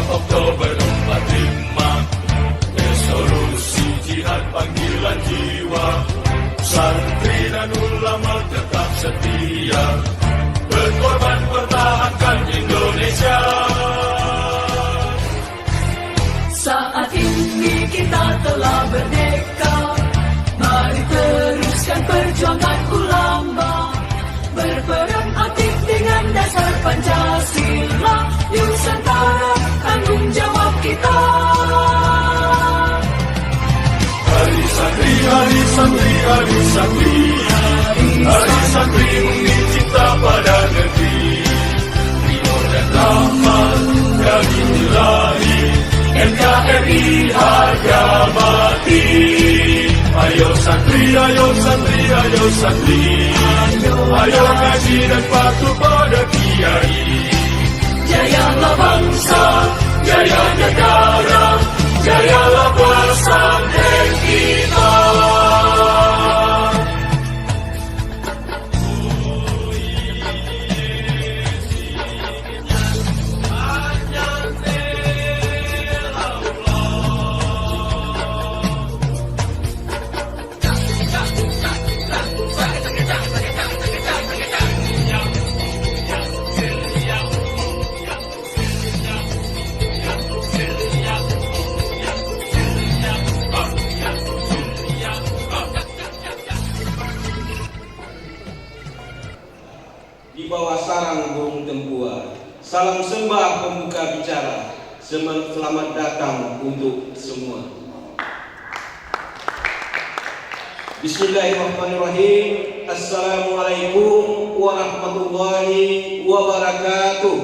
Oktober 45, resolusi jihad panggilan jiwa, santri dan ulama tetap setia, berkorban pertahankan Indonesia. Saat ini kita telah merdeka, mari teruskan perjuangan ulama, berperan aktif dengan dasar Pancasila, Nusantara tanggung jawab kita. Hari santri, hari santri, hari santri, hari santri mungkin cinta pada negeri, ridho dan rahmat dari Ilahi, NKRI harga mati. Ayo santri, ayo santri, ayo santri, ayo ngaji dan patuh pada kiai. Jayalah bangsa, Jaya negara, jayalah pesantren kita. Di bawah sarang burung tempua, salam sembah pembuka bicara, selamat datang untuk semua. Bismillahirrahmanirrahim. Assalamualaikum warahmatullahi wabarakatuh.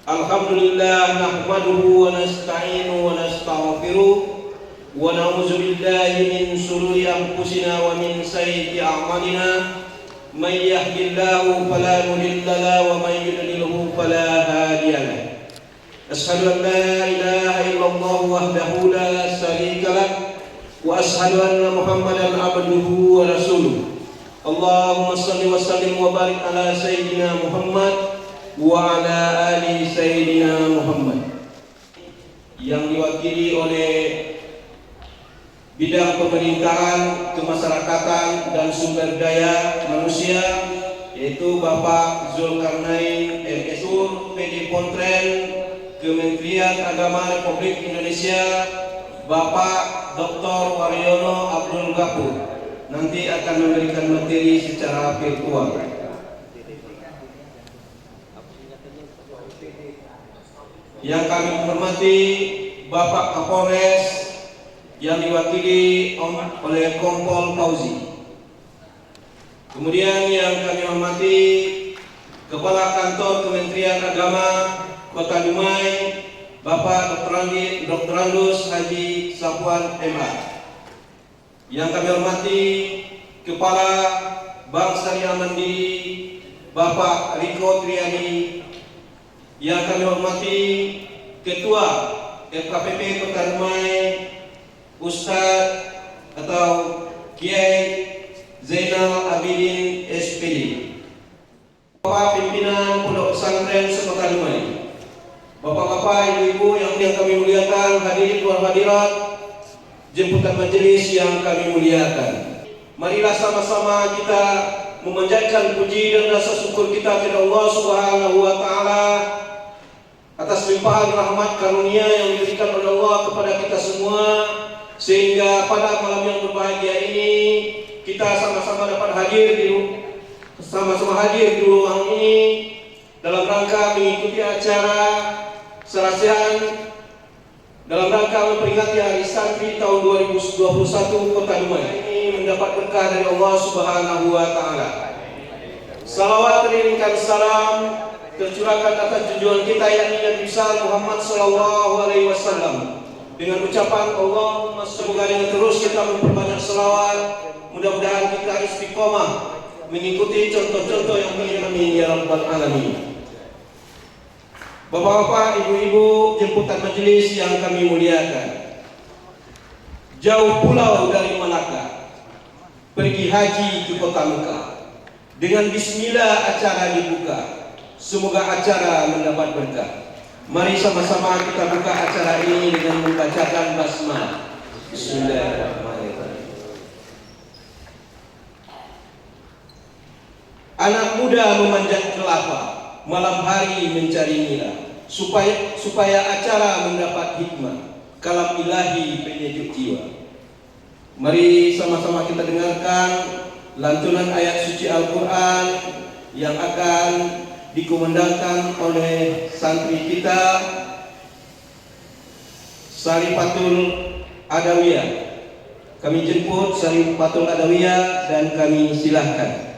Alhamdulillah, nahmaduhu wa nasta'inu wa nastaghfiruh, wa na'udzu billahi min shururi anfusina wa min sayyiati a'malina. May yahdihillahu fala mudilla lahu wa may yudlilhu fala hadiya lahu. Asyhadu an la ilaha illallah wahdahu la syarika lah wa asyhadu anna Muhammadan abduhu wa rasuluh. Allahumma shalli wa sallim wa barik ala sayyidina Muhammad wa ala ali sayyidina Muhammad. Yang diwakili oleh bidang pemerintahan, kemasyarakatan dan sumber daya manusia, yaitu Bapak Zulkarnain MSur PD Pontren, Kementerian Agama Republik Indonesia, Bapak Dr. Waryono Abdul Ghafur, nanti akan memberikan materi secara virtual. Yang kami hormati Bapak Kapolres yang diwakili oleh Kompol Fauzi. Kemudian yang kami hormati Kepala Kantor Kementerian Agama Kota Dumai, Bapak Dr. Andus Haji Safwan MA. Yang kami hormati Kepala Bank Syariah Mandiri Bapak Riko Triadi. Yang kami hormati Ketua FKPP Kota Dumai Ustadz atau Kiai Zainal Abidin SPD, Bapak Pimpinan Pondok Pesantren Sekota Dumai, Bapak-bapak, ibu-ibu yang kami muliakan, hadirin wal hadirat, jemputan majelis yang kami muliakan. Marilah sama-sama kita memanjatkan puji dan rasa syukur kita kepada Allah Subhanahu wa taala atas limpahan rahmat karunia yang diberikan oleh Allah kepada kita semua, sehingga pada malam yang berbahagia ini kita sama-sama dapat hadir di ruang ini dalam rangka mengikuti acara serasian dalam rangka memperingati Hari Santri tahun 2021 Kota Dumai. Ini mendapat berkah dari Allah Subhanahu wa taala. Salawat mengiringkan salam tercurahkan atas junjungan kita yakni Nabi besar Muhammad sallallahu alaihi wasallam. Dengan ucapan Allahumma semoga dengan terus kita memperbanyak selawat, mudah-mudahan kita istiqomah mengikuti contoh-contoh yang baik. Amin ya rabbal alamin. Bapak-bapak, ibu-ibu, jemputan majelis yang kami muliakan, jauh pulau dari Malaka, pergi haji ke kota Mekah. Dengan bismillah acara dibuka, semoga acara mendapat berkah. Mari sama-sama kita buka acara ini dengan membacakan basmalah. Bismillahirrahmanirrahim. Anak muda memanjat kelapa, malam hari mencari nila, supaya acara mendapat hikmah, kalam ilahi penyejuk jiwa. Mari sama-sama kita dengarkan lantunan ayat suci Al-Quran yang akan dikumandangkan oleh santri kita Syarifatul Adawiyah. Kami jemput Syarifatul Adawiyah dan kami silahkan.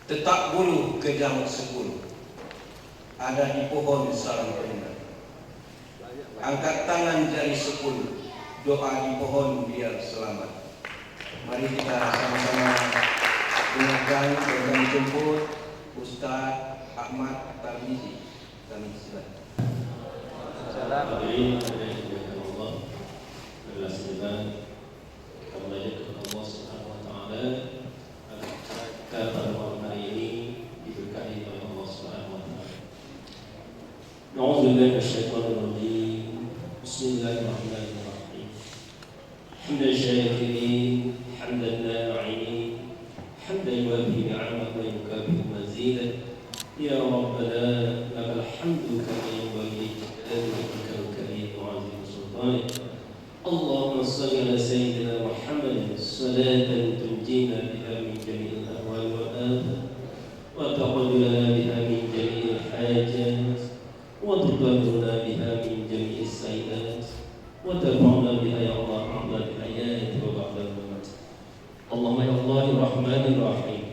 Tetap bulu ke jam 10. Ada di pohon sarang terina. Angkat tangan jari 10. Doa di pohon biar selamat. Mari kita sama-sama dengarkan dan jemput Ustaz Ahmad Tarmizi. Kami silakan. Hadirin yang dimuliakan Allah, adalah sebenarnya kita belajar kepada Allah Subhanahu Wa Taala agar pada malam hari ini diberkahi oleh Allah Subhanahu Wa Taala. Nauzubillahi minasyaitonir rajim. Bismillahirrahmanirrahim. Hamdan syakirin, hamdan na'imin, hamdan yuwafi ni'amahu wa yukafi mazidah. Ya Rabbana lakal hamdu kama yanbaghi لوجهك الكريم وعظيم سلطانك. اللهم صل على سيدنا محمد صلاة تنجينا بها من جميع الأهوال والآفات وتقبل لنا بها من جميع الحاجات وتطهرنا بها من جميع السيئات وترفعنا بها يا الله قبل الحياة وبعد الممات. اللهم يا الله الرحمن الرحيم.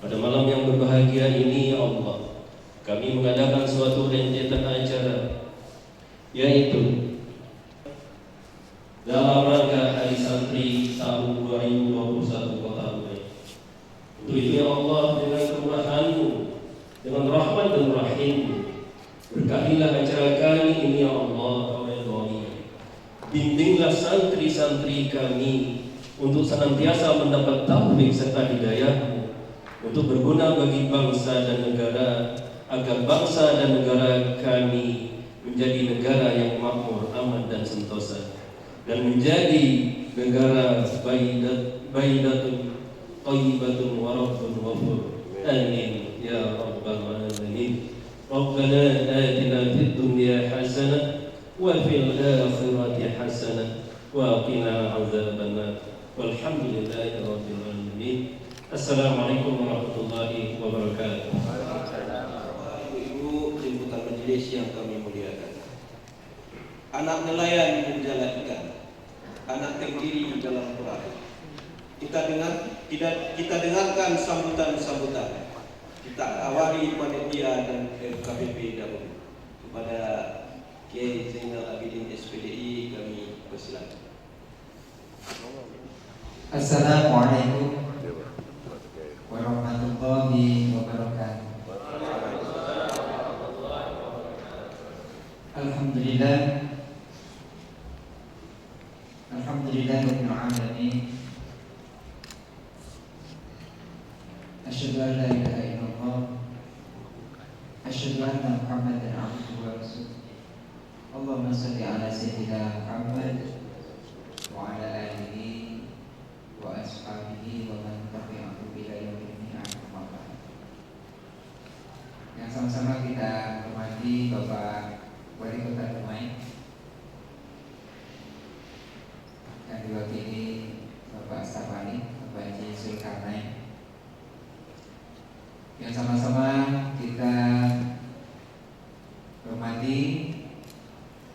Pada malam yang berbahagia ini ya Allah, kami mengadakan suatu rentetan acara, yaitu dalam rangka Hari Santri tahun 2021 Kota Dubai. Untuk itu ya Allah, dengan kemurahan-Mu, dengan rahmat dan rahim-Mu, berkahilah acara kami ini ya Allah. Bimbinglah santri-santri kami untuk senantiasa mendapat taufik serta hidayah-Mu, untuk berguna bagi bangsa dan negara, agar bangsa dan negara kami menjadi negara yang makmur, aman dan sentosa, dan menjadi negara baidatun thayyibatun wa rabbun ghafur. Amin ya rabbal alamin. Rabbana atina fid dunya hasanah wa fil akhirati hasanah wa qina adzabannar. Walhamdulillahi rabbil alamin. Assalamualaikum warahmatullahi wabarakatuh. Ibu jemputan majelis yang kami muliakan, anak nelayan menjalan ikan, anak terdiri dalam perahu. Kita dengarkan sambutan-sambutan. Kita awali panitia dan KPP dahulu. Kepada Kiai Zainal Abidin SPDI kami persilakan. Assalamualaikum warahmatullahi wabarakatuh. Alhamdulillah rabbil alamin. Asyhadu an la ilaha illallah, asyhadu anna Muhammadan abduhu wa rasuluh. Allahumma shalli ala sayyidina Muhammad wa ala alihi wa ashabihi wa man tabi'ahu ila yaumil qiyamah. Yang sama-sama kita hormati Bapak Wali Kota Dumai, yang diwakili Bapak Stafani, Bapak Haji Zulkarnain. Yang sama-sama kita hormati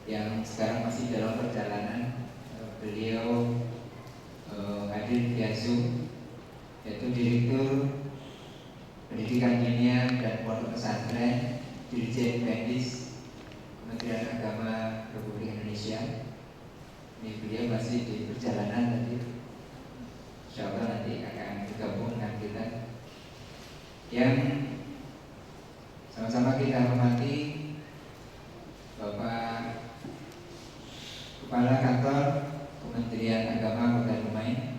yang sekarang masih dalam perjalanan. Beliau hadir via Zoom, yaitu Direktur Pendidikan Dinia dan Pondok Pesantren Dirjen Pendis Kementerian Agama Republik Indonesia. Ini beliau masih di perjalanan tadi, insya Allah nanti akan bergabung dengan kita. Yang sama-sama kita hormati Bapak Kepala Kantor Kementerian Agama Kota Dumai.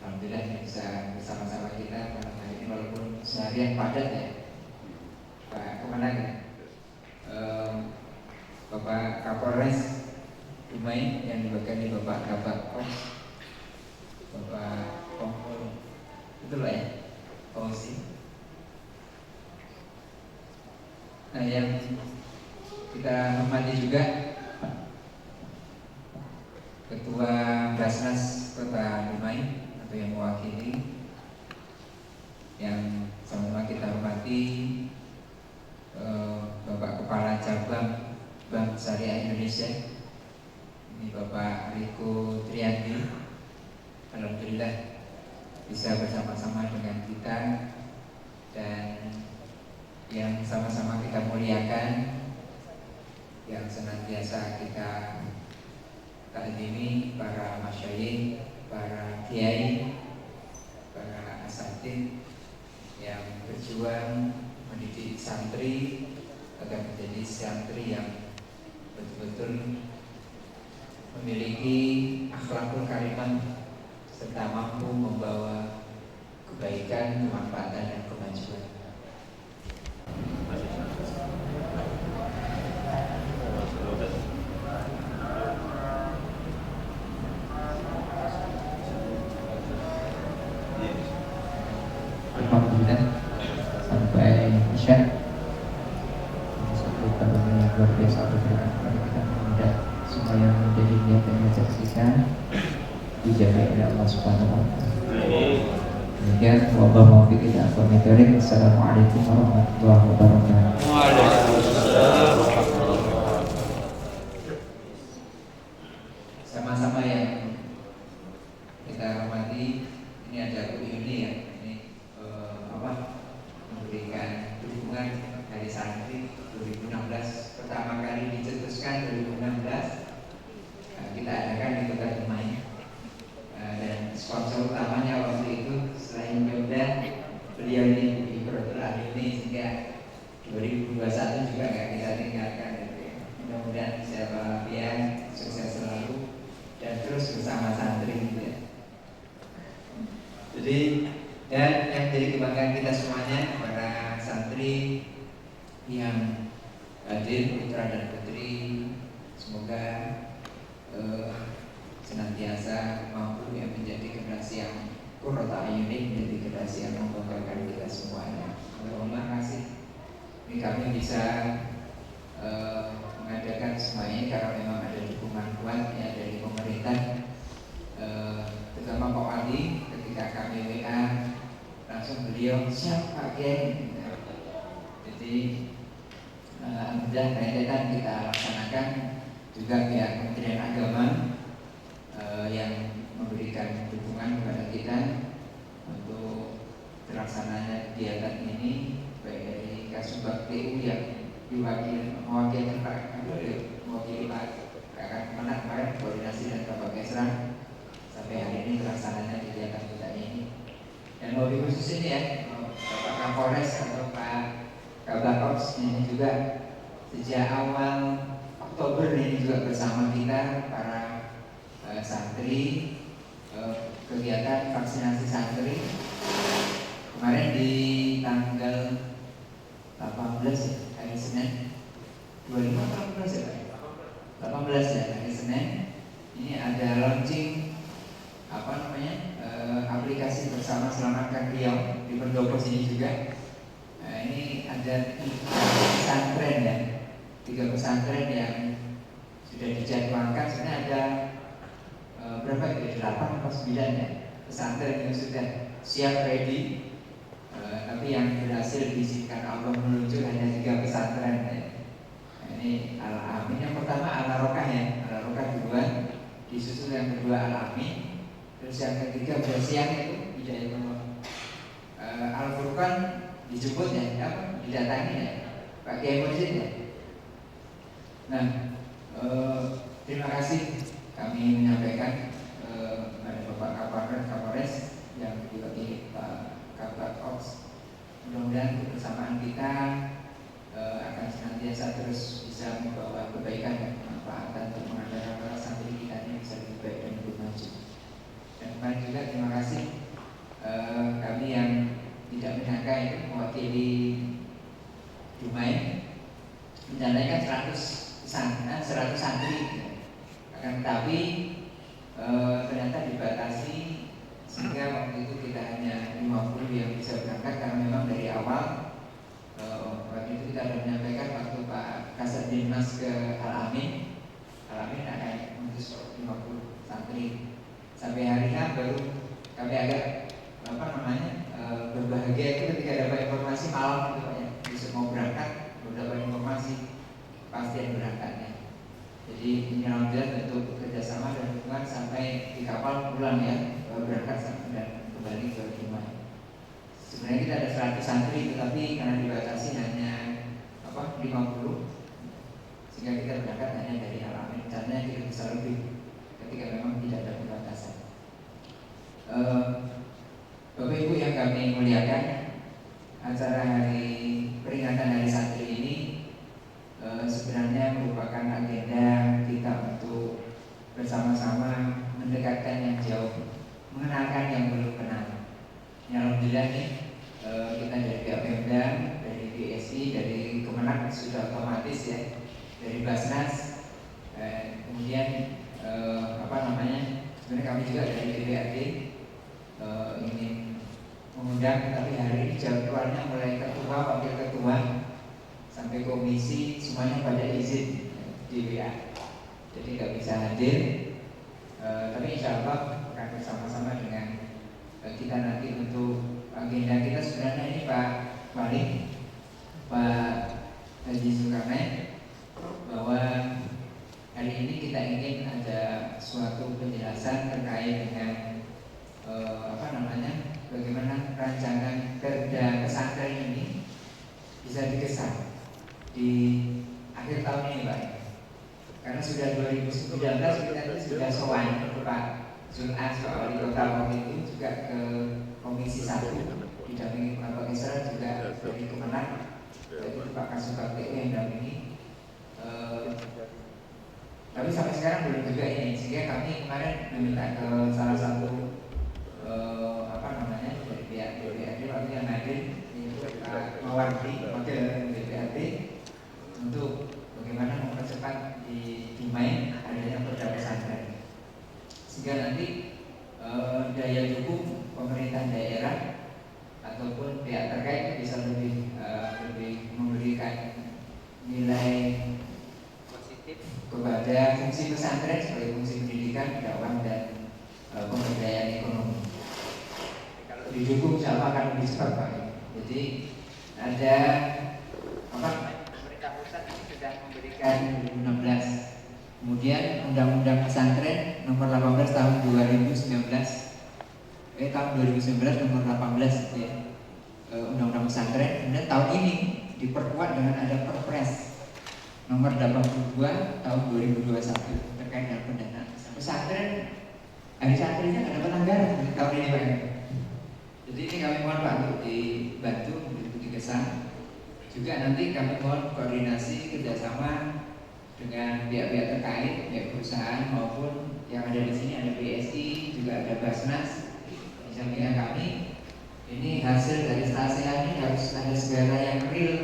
Alhamdulillah yang bisa bersama-sama kita pada hari ini, walaupun seharian padat ya. Pak Komandan, Bapak Kapolres Dumai yang diwakili Bapak Kabak Pos, Bapak Kompol, betul Pak ya, Polisi. Nah, yang kita hormati juga Ketua Basnas Kota Dumai atau yang mewakili, yang sama-sama kita hormati Bapak Kepala Cabang Bank Syariah Indonesia, ini Bapak Riko Triandi. Alhamdulillah bisa bersama-sama dengan kita dan yang sama-sama kita muliakan, yang senantiasa kita takdimi, para masyayikh, para kiai, para asatidz yang berjuang mendidik santri agar menjadi santri yang betul-betul memiliki akhlakul karimah serta mampu membawa kebaikan, kemanfaatan, dan kemajuan. Alhamdulillah sampai Isya. Satu karunia yang luar biasa berikan kepada kita, mudah supaya menjadi niat yang menyaksikan dijaga oleh Allah Subhanahu wa taala. Demikian, wallahu muwaffiq ila aqwamit thoriq. Assalamualaikum warahmatullahi wabarakatuh. Sama-sama yang kita hormati, ini ada ini ya, ini memberikan dukungan dari santri 2016, pertama kali dicetuskan 2016. Kita adakan di Kota Dumai, dan sponsor utamanya waktu itu selain Pemda, beliau ini Ibrahim ini, sehingga 2021 juga nggak kita tinggalkan. Mudah-mudahan bisa walafiat, sukses selalu, dan terus bersama santri gitu ya. Jadi, dan yang menjadi kebanggaan kita semuanya, para santri yang hadir, putra dan putri, semoga senantiasa mampu yang menjadi generasi yang qurrata ayunin, menjadi generasi yang membanggakan kita semuanya. Terima kasih. Ini kami bisa mengadakan semua ini karena memang ada dukungan kuat ya dari pemerintah, terutama Pak Wali. Ketika kami WA, langsung beliau siap Pak Kiai. Jadi alhamdulillah rentetan kita laksanakan. Juga pihak Kementerian Agama yang memberikan dukungan kepada kita untuk terlaksananya kegiatan ini, baik dari Kasubag TU yang mewakili Pak Kakak Kemenak kemarin, koordinasi dan Bapak Kesra, sampai hari ini terlaksananya kegiatan kita ini. Dan lebih khusus ini ya, Bapak Kapolres atau Pak Kabak-Ops ini juga sejak awal Oktober ini juga bersama kita para santri, kegiatan vaksinasi santri kemarin di tanggal 18 ya, hari Senin 2018 ya Pak? 18 ya, hari Senin ini ada launching aplikasi bersama Selamatkan Riau di Pendopo sini juga. Ini ada 3 pesantren ya, 3 pesantren yang sudah dijadwalkan. Sebenarnya ada berapa itu? 8 atau 9 ya pesantren yang sudah siap ready, tapi yang berhasil diizinkan Allah meluncur hanya 3 pesantren ya. Ini Al-Amin yang pertama, Al-Rokah ya, Al-Rokah duluan, disusul yang kedua Al-Amin, terus yang ketiga bersiang itu Hidayatullah. Al-Furqan dijemput ya, didatangi ya Pak Kiai Mursyid ya. Nah, terima kasih kami menyampaikan kepada Bapak Kapolres yang diwakili Pak Kabak-Ops. Mudah-mudahan kebersamaan kita akan senantiasa terus bisa membawa kebaikan dan kemanfaatan untuk mengadakan para santri kita ini bisa lebih baik dan lebih maju. Dan kemarin juga terima kasih kami yang tidak menyangka itu mewakili Dumai mencanangkan 100 santri, akan tetapi ternyata dibatasi sehingga waktu itu kita hanya 50 yang bisa berangkat karena memang dari awal waktu itu kita sudah menyampaikan waktu Pak Kasat Dinas ke Al-Amin akan mengutus 50 santri. Sampai hari ini baru kami agak berbahagia itu ketika dapat informasi malam itu Pak ya, besok mau berangkat, baru dapat informasi pastian berangkatnya. Jadi ini alhamdulillah bentuk kerjasama dan dukungan sampai di kapal pulang ya, berangkat dan kembali ke Dumai. Sebenarnya kita ada 100 santri, tetapi karena dibatasi hanya 50, sehingga kita berangkat hanya dari Al-Amin. Caranya kita bisa lebih ketika memang tidak ada pembatasan. Bapak Ibu yang kami muliakan, acara hari peringatan Hari Santri ini sebenarnya merupakan agenda kita untuk bersama-sama mendekatkan yang jauh, mengenalkan yang belum kenal. Alhamdulillah nih, kita dari pihak Pemda, dari BSI, dari Kemenang sudah otomatis ya, dari Basnas, kemudian sebenarnya kami juga dari DPRD ingin mengundang, tapi hari ini jadwalnya mulai ketua, wakil ketua sampai komisi semuanya pada izin di WA, jadi nggak bisa hadir. Tapi insya Allah akan bersama-sama dengan kita nanti untuk agenda kita. Sebenarnya ini Pak Wali, Pak Haji Zulkarnain, bahwa hari ini kita ingin ada suatu penjelasan terkait dengan bagaimana rancangan Perda pesantren ini bisa dikesan di akhir tahun ini, Pak. Karena sudah 2019 kita itu sudah sowan ke Pak Zul'as, Pak Wali Kota waktu itu juga ke Komisi 1 didampingi Pak Gesra juga dari Kemenang, jadi Pak Kasubag PU yang dampingi. Tapi sampai sekarang belum juga ini, sehingga kami kemarin meminta ke salah satu dari pihak DPRD waktu yang hadir itu Pak Mawardi, wakil DPRD, untuk bagaimana mempercepat di Dumai adanya Perda pesantren, sehingga nanti daya dukung pemerintah daerah ataupun pihak terkait bisa lebih memberikan nilai positif kepada fungsi pesantren sebagai fungsi pendidikan, dakwah dan pemberdayaan ekonomi. Kalau didukung insya Allah akan lebih cepat, Pak. Jadi ada pemerintah pusat ini sudah memberikan 2016. Kemudian Undang-Undang Pesantren nomor 18 tahun 2019 tahun 2019 nomor 18 ya, Undang-Undang Pesantren. Kemudian tahun ini diperkuat dengan ada Perpres nomor 82 tahun 2021 terkait dengan pendanaan pesantren. Hari santrinya ada pelanggaran tahun ini, Pak. Jadi ini kami mohon Pak untuk dibantu, untuk dikesan. Juga nanti kami mohon koordinasi kerjasama dengan pihak-pihak terkait, pihak perusahaan maupun yang ada di sini, ada BSI, juga ada Basnas. Di samping kami, ini hasil dari STASEA ini harus ada segala yang real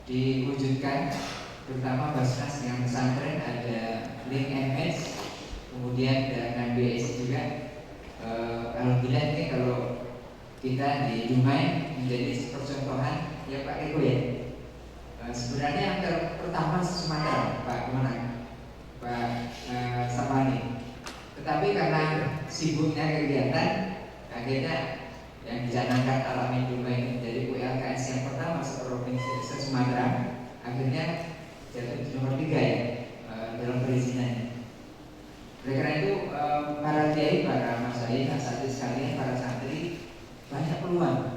diwujudkan, terutama Basnas yang pesantren, ada link MS, kemudian dengan BSI juga. Alhamdulillah ini kalau kita di Dumai menjadi percontohan ya Pak Eko ya. Sebenarnya yang pertama Sumatera, Pak Kemenang, Pak Samani. Tetapi karena sibuknya kegiatan, akhirnya yang dicanangkan Al-Amin Dumai ini menjadi ULKS yang pertama seprovinsi se-Sumatera, akhirnya jatuh di nomor 3 ya dalam perizinannya. Oleh karena itu para kiai, para masyayikh, asatidz sekalian, para santri, banyak peluang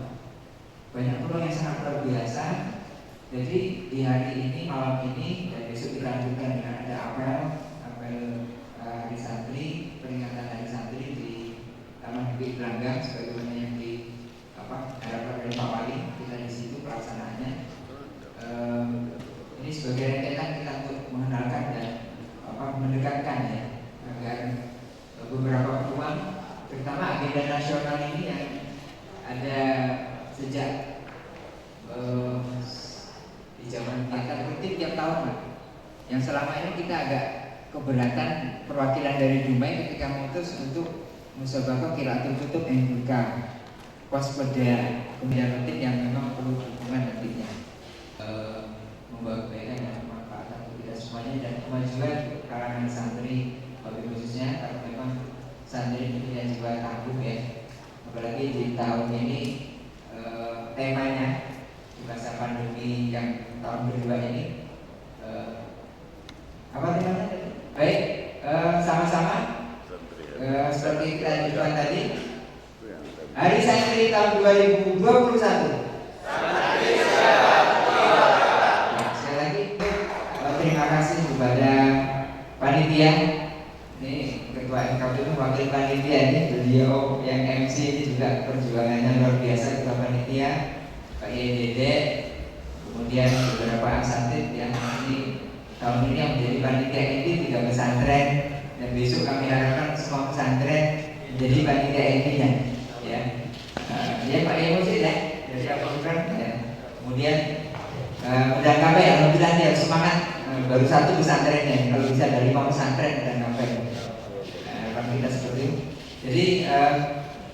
yang sangat luar biasa. Jadi di hari ini, malam ini, dan besok dilanjutkan dengan ada apel hari santri, peringatan hari santri di Taman Bukit Gelanggang sebagaimana yang diharapkan oleh Pak Wali. Kita di situ pelaksanaannya. Ini sebagai rentetan kita untuk mengenalkan dan mendekatkan ya, agar beberapa peluang, terutama agenda nasional ini yang ada sejak di zaman kita rutin tiap tahun, Pak. Yang selama ini kita agak keberatan perwakilan dari Dumai ketika memutus untuk musabaqah qiraatul kutub yang buka waspada kemudian rutin yang memang perlu dukungan nantinya, membawa kebaikan dan kemanfaatan untuk kita semuanya dan kemajuan kalangan santri, lebih khususnya karena memang santri ini punya jiwa tangguh ya, apalagi di tahun ini temanya di masa pandemi yang tahun kedua ini apa temanya? Baik, sama-sama seperti kita lanjutkan tadi, Hari Santri tahun 2021. Sekali lagi terima kasih kepada panitia. Ini ketua MKP wakil panitia ini, beliau yang MC ini juga perjuangannya luar biasa, ketua panitia Pak Dede, kemudian beberapa asatid yang ini tahun ini yang menjadi panitia inti 3 pesantren, dan besok kami harapkan semua pesantren menjadi panitia intinya, ya. Ya Pak Emosi ya, dari Al-Quran ya. Kemudian undang KP, alhamdulillah dia semangat, baru 1 pesantrennya, kalau bisa dari 5 pesantren undang KP. Harapan kita seperti itu. Jadi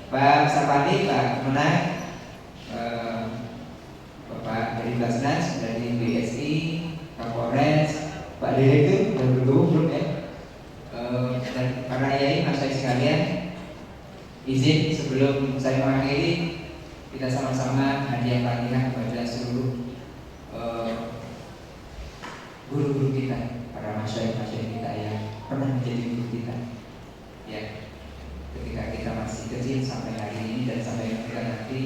Pak Sapani, Pak Menang, Bapak dari Basnas, dari BSI, Kapolres, Pak Direktur dan bergabung belum ya, dan para yai, mas yai sekalian, izin sebelum saya mengakhiri kita sama-sama hadiah Fatihah kepada seluruh guru-guru kita, para masyayikh kita yang pernah menjadi guru kita, ya, ketika kita masih kecil sampai hari ini dan sampai kita nanti.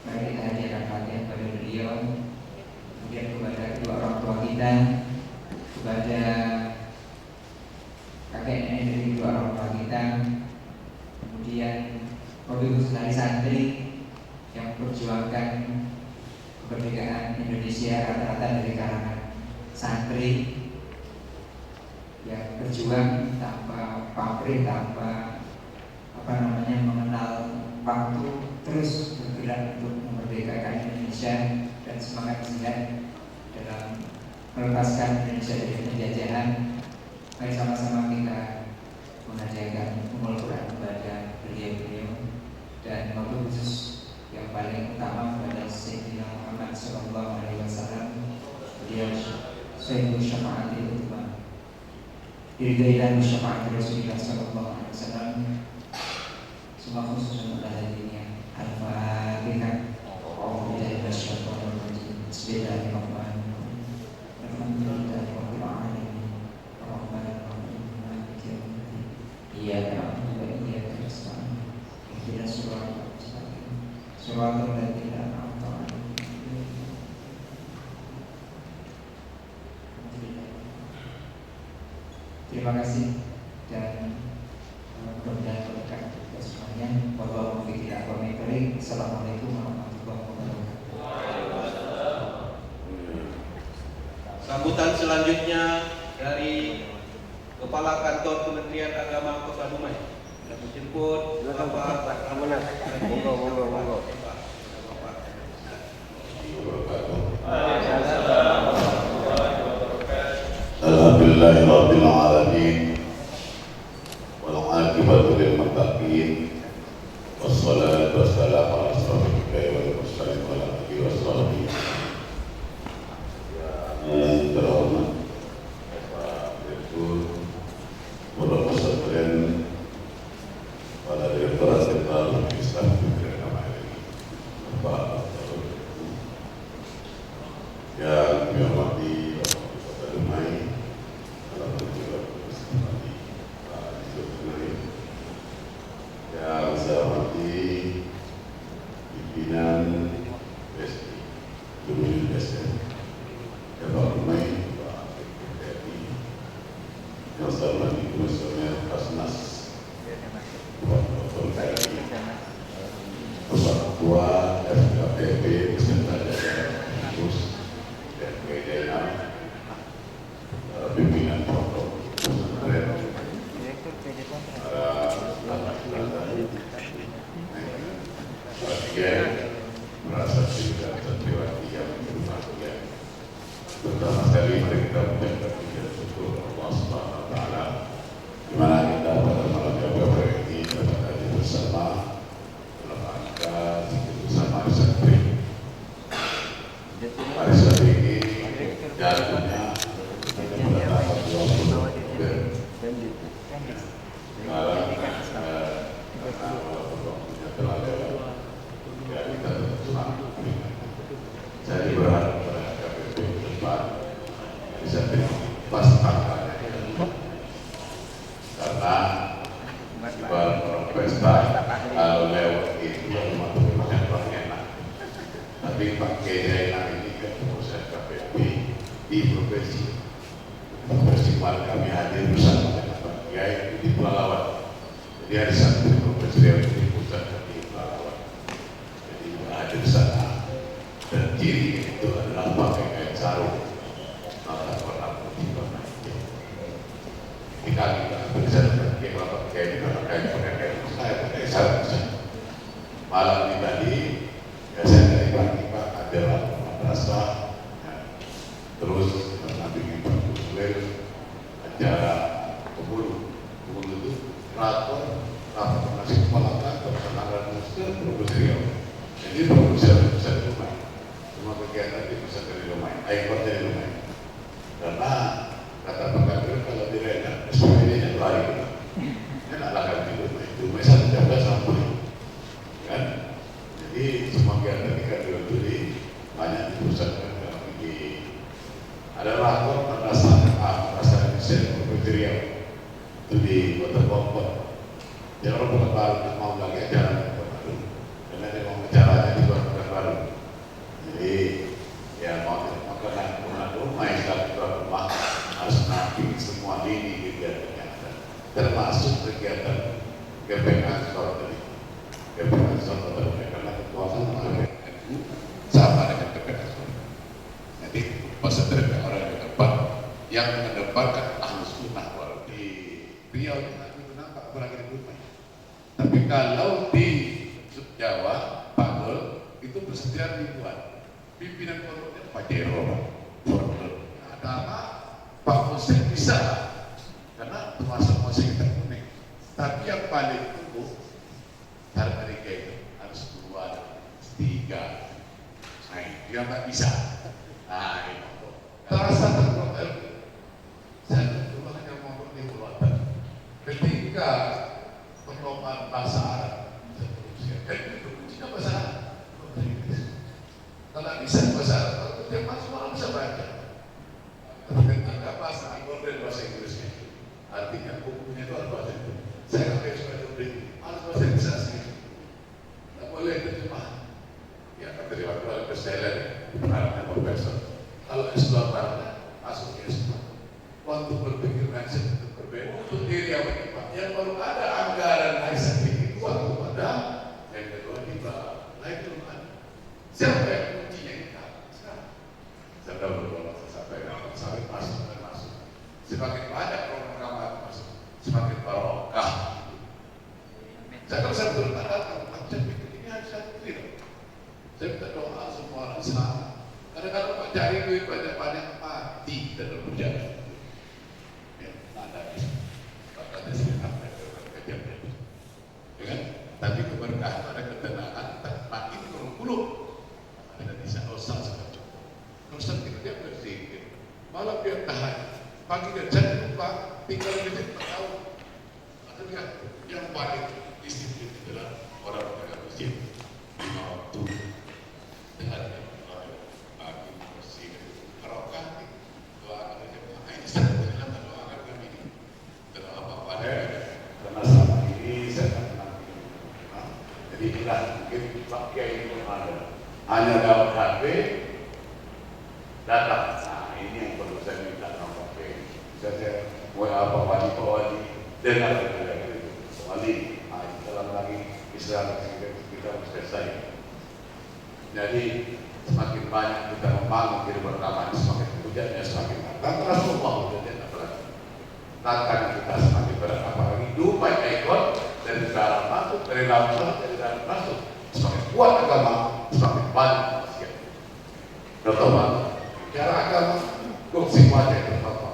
Mari kita hadiahkan Fatihah kepada beliau, kemudian kepada kedua orang tua kita, kepada kakek nenek dari kedua orang tua kita, kemudian Wabil Husnari Santri yang memperjuangkan kemerdekaan Indonesia rata-rata dari kalangan santri yang berjuang tanpa pamrih, tanpa mengenal waktu, terus bergerak untuk memerdekakan Indonesia dan semangat jihad dalam melepaskan Indonesia dari penjajahan. Mari sama-sama kita mengajarkan Ummul Quran kepada beliau-beliau, dan waktu khusus yang paling utama kepada Sayyidina Muhammad SAW. Beliau Sayyidul Syafa'ati Utbah, Iridailah Syafa'ati Rasulullah SAW. Semua khusus untuk hadirinnya. Al-Fatihah. Bismillahirrahmanirrahim. Alhamdulillahirabbil alamin. Arrahmanirrahim. Maliki yaumiddin. Iyyaka na'budu wa iyyaka nasta'in. Ihdinas siratal mustaqim. Siratal ladzina an'amta 'alaihim. Terima kasih dan mudah-mudahan berkah kita semuanya. Wallahu muwaffiq ila aqwamit thoriq. Assalamualaikum warahmatullahi wabarakatuh. Sambutan selanjutnya dari Kepala Kantor Kementerian Agama Kota Dumai yang menjemput Bapak Ramadan. Monggo. Alhamdulillahirabbil alamin. Wal-'aqibatu lil muttaqin. Wassalatu wassalamu ala asyrofil anbiya'i wal mursalin wa ala alihi washabihi. Yang terhormat Pak Direktur Pondok Pesantren, Kepala Direktorat Jenderal Islam Kementerian Agama RI, Bapak yang kami hormati Bapak Kota Dumai, yang saya hormati pimpinan BSI, Gubernur BSI, Bapak Dumai, Pak TNI, yang saya hormati Komisioner Basnas, Bapak Dr. TNI, Bapak Ketua FKPB beserta jajaran pengurus dan PDNA, pimpinan pondok pesantren, merasa juga santriwati yang berbahagia. Pertama sekali mari kita mengucapkan puji syukur Allah Subhanahu wa taala di mana kita pada malam yang baik ini dapat hadir bersama dalam rangka bersama santri. Hari Sabtu ini jatuhnya pada tanggal 20 November. Saya berharap pada KPP ke depan bisa Pak Kiai Zainal ini kan pengusaha KPP di provinsi Malang, kami hadir bersama dengan Pak Kiai di Pelalawan. Jadi hari Sabtu di Provinsi Riau di pusat di Pelalawan. Jadi hadir sana dan ciri itu adalah pakai kain sarung mata warna putih warna hijau. Jika kita berbicara tentang Pak Kiai ini pakai kain saya pakai sarung saja. Malam ini tadi saya dari pagi Pak adalah madrasah, terus mendampingi Pak Gubernur acara pemuluh itu rapat masih kepala kantor penanganan muslim Provinsi Riau. Jadi bisa di rumah, semua kegiatan itu bisa dari rumah, ikut dari rumah. Karena kata Pak Gubernur kalau direna SPP-nya 2 hari kita, kan alakan di rumah itu, misalnya jaga sampai, kan? Jadi semua kegiatan kita dulu banyak dipusatkan di ada rakor madrasah Indonesia Provinsi Riau itu di Kota Bogor. Dia orang Pekanbaru mau lagi acara di Pekanbaru, karena dia mau acaranya di Pekanbaru. Jadi ya mau makanan rumah Islam rumah harus namping semua lini kegiatannya, termasuk kegiatan GPK Solo tadi. GPK Solo tadi karena kekuasaan oleh NU sama dengan GPK Solo. Jadi pesantren orang yang depan yang mengedepankan Ahlus Sunnah wal di Riau itu nampak beragam rumah. Tapi kalau di Jawa, Pagol itu persediaan ribuan. Pimpinan pondoknya Pak Jero, ada apa? Pak Muslim bisa, karena termasuk muslim terkuning. Tapi yang paling tumbuh harga mereka itu harus 2, 3. Nah, dia nggak bisa. Nah, ini terasa terkotel. Saya dulu hanya ngomong di Purwakarta. Ketika perlombaan bahasa Arab itu kuncinya bahasa Arab. Kalau bisa bahasa Arab, dia masuk orang bisa baca. Tapi ketika bahasa Arab dan bahasa Inggrisnya, artinya bukunya itu harus bahasa itu. Saya nggak bisa baca harus bahasa Inggris. Tidak boleh terjemah. Ya, dari waktu ada bestseller, pengarangnya profesor. Kalau S2 masuk ke S2. Waktu berpikir mindset itu berbeda. Untuk diri apa ini Pak? Yang baru ada anggaran ICT itu waktu pada yang kedua di bawah. Nah itu ada. Siapa yang kuncinya kita? Sekarang. Saya sudah berdoa sampai masuk dan masuk. Semakin banyak program masuk, semakin barokah. Saya kalau saya berkata, saya pikir ini harus saya pikir. Saya minta doa semua orang selamat. Kadang-kadang Pak cari duit banyak-banyak mati dalam perjalanan. Ada sedekah kejamnya, ya kan? Tapi keberkahan ada ketenangan, makin kurung-kurung. Ada di sana usah sekali. Terus kita dia berzikir, malam dia tahan, pagi dia jangan lupa tinggal di masjid 4 tahun. Ada lihat yang paling disiplin adalah orang yang masjid 5 waktu dengan pagi bersih, barokah, doa ada jemaah ini sangat terlambat doakan kami. Karena selama ini saya akan menanti. Jadi inilah mungkin Pak Kiai itu ada. Hanya lewat HP datang. Nah ini yang perlu saya minta sama Pak Kiai. Saya WA Pak Wali dengar itu. Wali, dalam lagi Islam kita selesai. Jadi semakin banyak kita membangun kehidupan agama, semakin hujannya semakin datang. Rasulullah hujannya apalagi. Tantangan kita semakin berat, apalagi Dubai ikut dari dalam masuk, dari dalam masuk, dari dalam masuk. Semakin kuat agama, semakin banyak maksiat. Contoh banget, cara agama, fungsi wajah itu apa?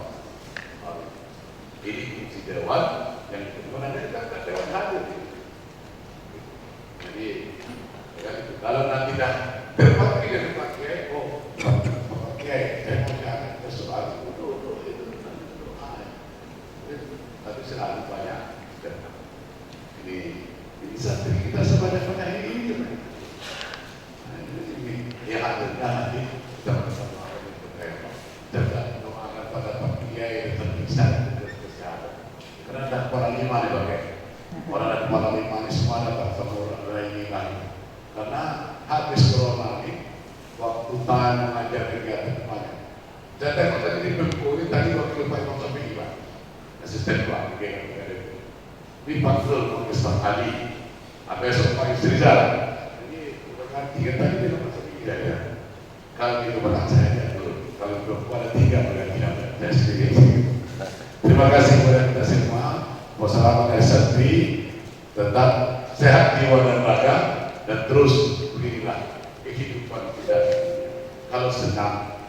Ini fungsi dewan yang dimana kita dewan hadir. Jadi, ya, kalau nanti dah terpakai dari Pak Kiai, Pak Kiai, saya mau jangan ke soal itu. Tapi selalu banyak. Ini santri kita sebanyak-banyak ini. Ini ya hadirnya nanti kita bersama jaga doakan pada Pak Kiai dan terpisah dan kesehatan. Karena ada kepala 5 dipakai. Orang ada kepala 5 ini semua dapat semua ini lagi. Karena habis corona ini waktu tahan mengajar kegiatan kemarin. Saya tengok tadi di Bengkulu ini tadi wakil Pak Imam Syafi'i Pak, asisten Pak ini Fadlul Muhammad Ali, besok Pak Istrizal. Jadi berganti kan tadi di Imam Syafi'i ya. Kalau itu berat saya dulu, kalau perempuan ada 3 berganti saya sendiri. Terima kasih kepada kita semua. Wassalamualaikum warahmatullahi wabarakatuh. Tetap sehat jiwa dan raga dan terus beginilah kehidupan kita. Kalau senang,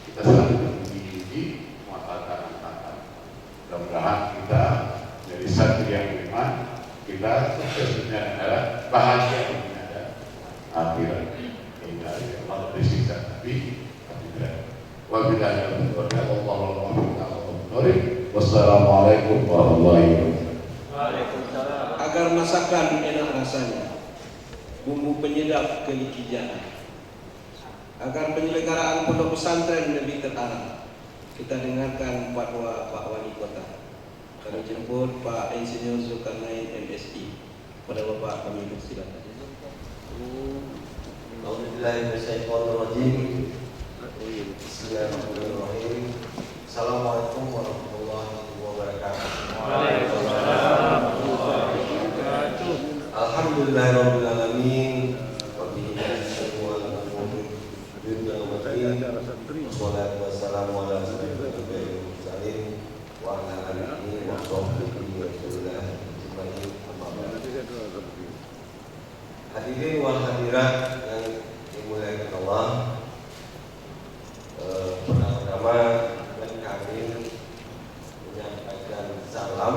kita selalu memuji muatan tantangan. Mudah-mudahan kita jadi satria yang beriman, kita sukses adalah bahagia dunia dan akhirat. Hingga Allah bersiksa tapi tidak. Wabillahi taufiq wal hidayah. Wassalamualaikum warahmatullahi wabarakatuh. Agar masakan enak rasanya, bumbu penyedap kelikijaan, agar penyelenggaraan pondok pesantren lebih terarah, kita dengarkan fatwa Pak Wali Kota. Kami jemput Pak Insinyur Zulkarnain MSI. Pada Bapak kami persilakan. Bismillahirrahmanirrahim. Bismillahirrahmanirrahim. Assalamualaikum warahmatullahi wabarakatuh. Alhamdulillahirabbil alamin. Wassalatu wassalamu ala sayyidil mursalin wa ala alihi wa sahbihi wa sallam ajmain. Hadirin wal hadirat yang dimuliakan Allah, pertama-tama kami menyampaikan salam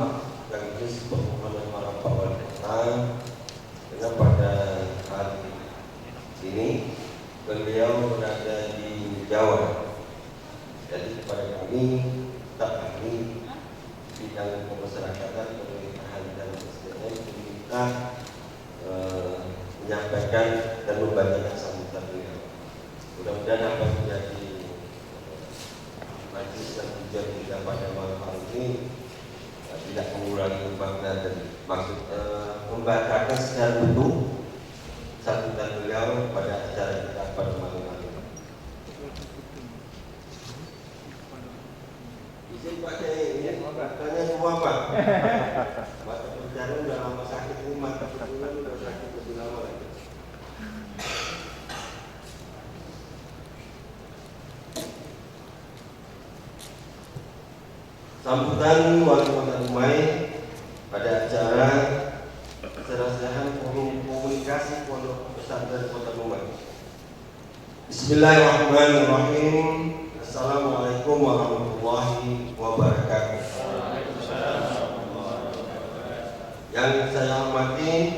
sekaligus permohonan para wali kota karena pada hari ini beliau berada di Jawa. Jadi kepada kami, staf kami bidang pemasyarakatan, pemerintahan dan SDM kita menyampaikan dan membacakan sambutan beliau. Mudah-mudahan apa yang menjadi majlis dan tujuan kita pada malam hari ini tidak mengurangi makna dan maksud membacakan secara utuh sambutan beliau pada acara kita pada malam hari ini. Izin Pak Kiai, ini tanya semua Pak. Mata pencarian udah lama sakit ini, mata pencarian udah sakit lebih lama lagi. Sambutan wali kota Dumai pada acara serah-serahan forum komunikasi pondok pesantren kota Dumai. Bismillahirrahmanirrahim. Assalamualaikum warahmatullahi wabarakatuh. Yang saya hormati,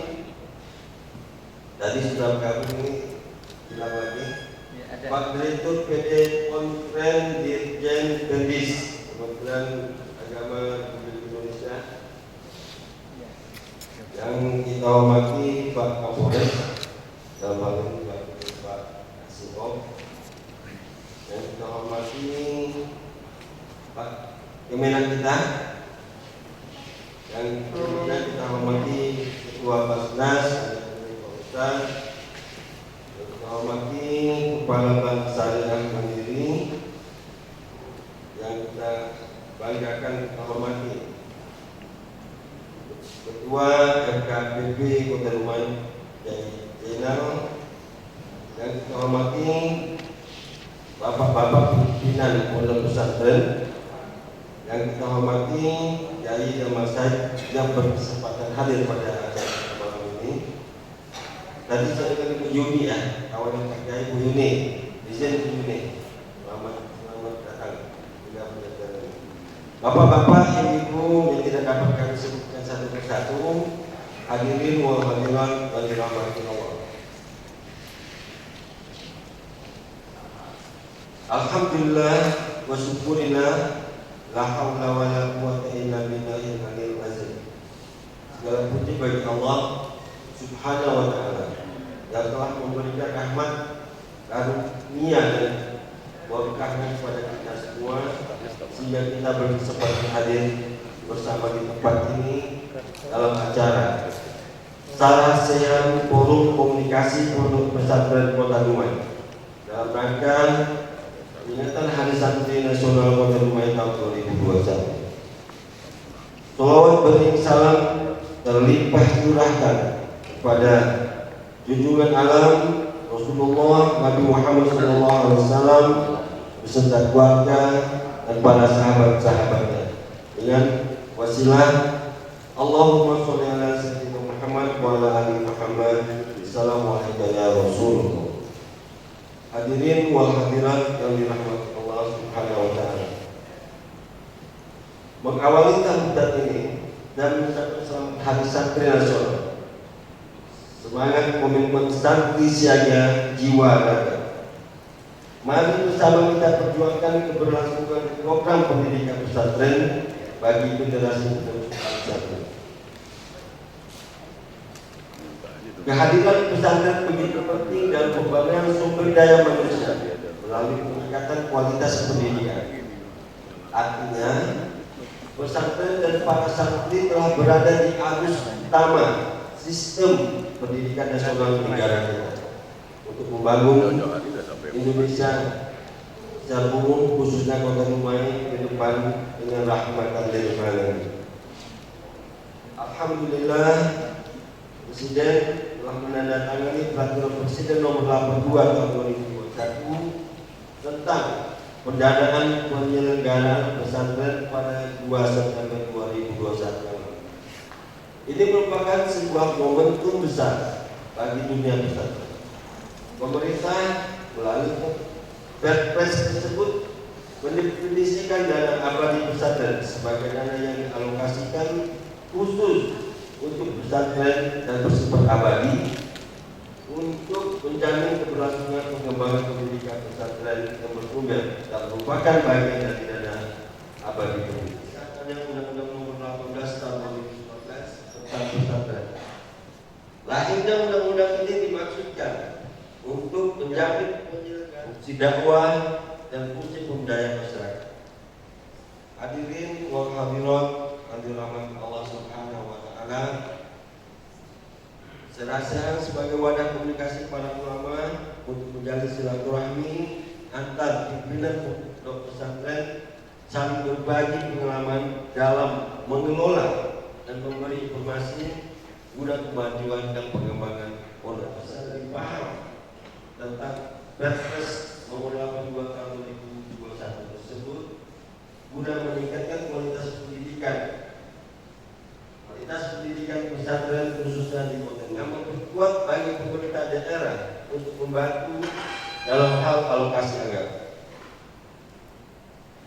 tadi sudah bergabung ini, bilang lagi, Pak Direktur PT Konfren Dirjen Pendis Kementerian Agama Republik Indonesia. Yang kita hormati Pak Kapolres, dalam hal ini Pak Kasihom. Yang kita hormati Pak Kemenak kita. Yang kemudian kita hormati Ketua Basnas, Pak Ustaz. Yang kita hormati Kepala Bank Syariah Mandiri. Yang kita banggakan, kita hormati Ketua FKPB Kota Dumai Yai Jenal. Yang kita hormati Bapak-bapak pimpinan pondok pesantren. Yang kita hormati Yai dan Mas Said yang berkesempatan hadir pada acara malam ini. Tadi saya dengan Bu Yuni ya, kawan Pak Kiai Bu Yuni, izin Bu Yuni. Selamat datang. Bapak-bapak, ibu-ibu yang tidak dapat kami sebutkan satu persatu, hadirin wal hadirat dan dirahmati Allah. Alhamdulillah wa syukurillah, la haula wa la quwwata illa billahil aliyyil azim. Segala puji bagi Allah Subhanahu wa taala yang telah memberikan rahmat, karunia dan berkahnya kepada kita semua sehingga kita berkesempatan hadir bersama di tempat ini dalam acara sarah-sehan forum komunikasi pondok pesantren Kota Dumai dalam rangka peringatan Hari Santri Nasional Kota Dumai tahun 2021. Sholawat beriring salam terlimpah curahkan kepada junjungan alam Rasulullah Nabi Muhammad SAW beserta keluarga dan para sahabat-sahabatnya dengan wasilah Allahumma sholli ala sayyidina Muhammad wa ala ali Muhammad. Assalamualaikum ya Rasulullah. Hadirin wal hadirat yang dirahmati Allah Subhanahu wa taala. Mengawali sambutan ini dan mengucapkan Hari Santri Nasional, semangat komitmen santri siaga jiwa raga. Mari bersama kita perjuangkan keberlangsungan program pendidikan pesantren bagi generasi penerus bangsa. Kehadiran pesantren begitu penting dalam pembangunan sumber daya manusia melalui peningkatan kualitas pendidikan. Artinya, pesantren dan para santri telah berada di arus utama sistem pendidikan nasional negara kita untuk membangun Indonesia secara umum, khususnya Kota Dumai ke depan dengan rahmatan lil alamin. Alhamdulillah, Presiden telah menandatangani Peraturan Presiden Nomor 82 Tahun 2021 tentang pendanaan penyelenggaraan pesantren pada 2 September 2021. Ini merupakan sebuah momentum besar bagi dunia pesantren. Pemerintah melalui Perpres tersebut mendefinisikan dana abadi pesantren sebagai dana yang dialokasikan khusus untuk pesantren dan bersifat abadi untuk menjamin keberlangsungan pengembangan pendidikan pesantren yang berkembang dan merupakan bagian dari dana abadi pendidikan. Undang-Undang Nomor 18 Tahun 2014 tentang pesantren. Lahirnya undang-undang ini dimaksudkan untuk menjamin penyelenggaraan fungsi dakwah dan fungsi pemberdayaan masyarakat. Hadirin wal hadirat yang dirahmati Allah Subhanahu wa taala. Saya rasa sebagai wadah komunikasi para ulama untuk menjalin silaturahmi antar pimpinan pondok pesantren, saling berbagi pengalaman dalam mengelola dan memberi informasi guna kemajuan dan pengembangan pondok pesantren paham tentang Perpres Nomor 82 Tahun 2021 tersebut guna meningkatkan kualitas pendidikan pesantren khususnya di Kota yang memperkuat bagi pemerintah daerah untuk membantu dalam hal alokasi anggaran.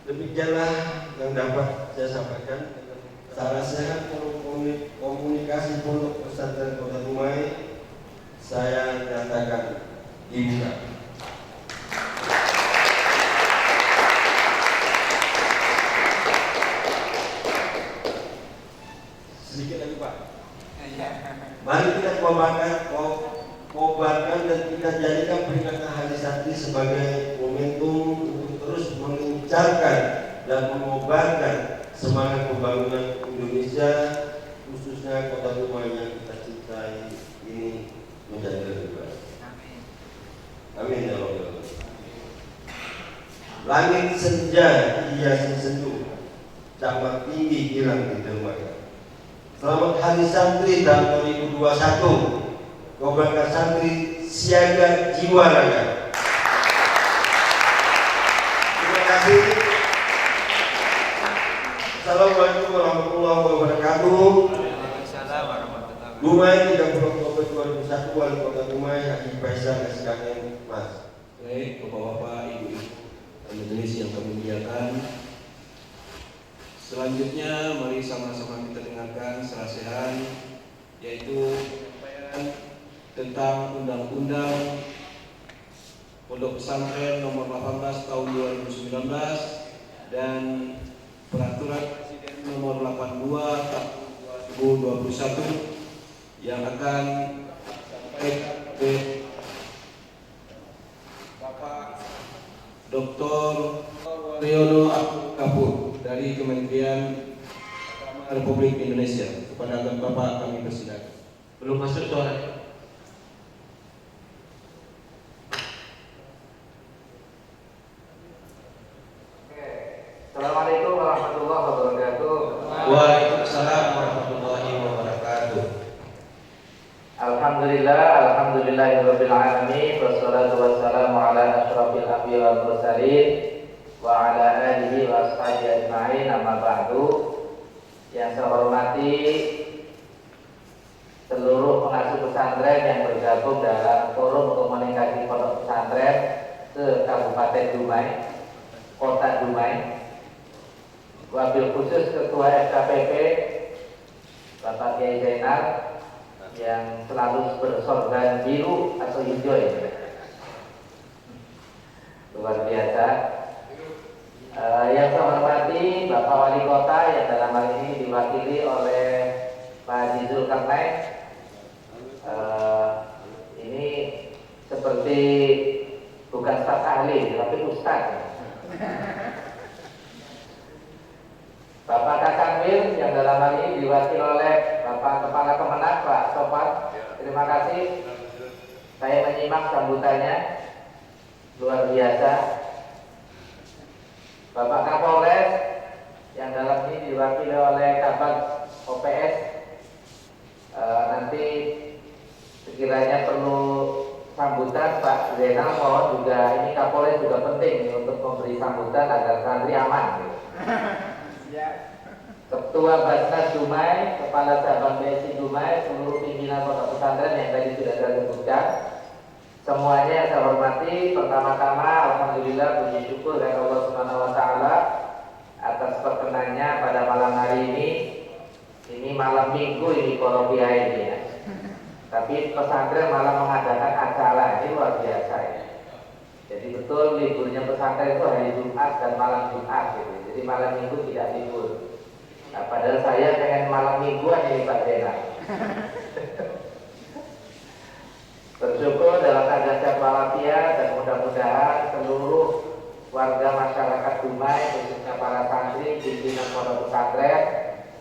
Demikianlah yang dapat saya sampaikan. Secara sehat komunikasi pondok pesantren Kota Dumai saya nyatakan dibuka. Sedikit lagi Pak. Mari kita kobarkan dan kita jadikan peringatan Hari Santri sebagai momentum untuk terus mengincarkan dan mengobarkan semangat pembangunan Indonesia, khususnya Kota Dumai yang kita cintai ini menjadi lebih baik. Amin ya Rabbal alamin. Langit senja hiasi sendu, cabang tinggi hilang di dermaga. Selamat Hari Santri tahun 2021. Kobarkan santri siaga jiwa raga. Terima kasih. Assalamualaikum warahmatullahi wabarakatuh. Dumai 30 Oktober 2001, Wali Kota Dumai Haji Faisal SKM Mas. Baik, Bapak-bapak, Ibu-ibu dan majelis yang kami muliakan. Selanjutnya mari sama-sama kita dengarkan serasehan, yaitu penyampaian tentang Undang-Undang Pondok Pesantren Nomor 18 Tahun 2019 dan Peraturan Presiden Nomor 82 Tahun 2021 yang akan disampaikan oleh Bapak Dr. Riono Abdul Kapur dari Kementerian Agama Republik Indonesia. Kepada Bapak kami persilakan. Belum masuk suara. alhamdulillahirabbil alamin wassalatu wassalamu ala asyrofil anbiya'i wal mursalin wa ala alihi wa ashabihi ajma'in, amma ba'du. Yang saya hormati seluruh pengasuh pesantren yang bergabung dalam forum komunikasi pondok pesantren se Kabupaten Dumai, Kota Dumai. Wabil khusus Ketua FKPP Bapak Kiai Zainal yang selalu bersorban biru atau hijau ya. Luar biasa. Yang saya hormati Bapak Wali Kota yang dalam hal ini diwakili oleh Pak Haji Zulkarnain. Ini seperti bukan staf ahli tapi ustaz. Bapak Kakanwil yang dalam hal ini diwakili oleh Bapak Kepala Kemenang Pak Sofat. Terima kasih. Saya menyimak sambutannya luar biasa. Bapak Kapolres yang dalam ini diwakili oleh Kabag OPS. Nanti sekiranya perlu sambutan Pak Zainal, mohon juga ini Kapolres juga penting untuk memberi sambutan agar santri aman. Ketua Basnas Dumai, Kepala Cabang BSI Dumai, seluruh pimpinan pondok pesantren yang tadi sudah saya sebutkan, semuanya saya hormati. Pertama-tama, alhamdulillah puji syukur kepada Allah Subhanahu Wa Taala atas perkenannya pada malam hari ini. Ini malam Minggu ini Korobiah ini ya. Tapi pesantren malah mengadakan acara, ini luar biasa ya. Jadi betul liburnya pesantren itu hari Jumat dan malam Jumat gitu. Jadi malam Minggu tidak libur. Nah, padahal saya pengen malam Mingguan ini Pak Zainal. Bersyukur dalam keadaan sehat walafiat dan mudah-mudahan seluruh warga masyarakat Dumai, khususnya para santri, pimpinan pondok pesantren,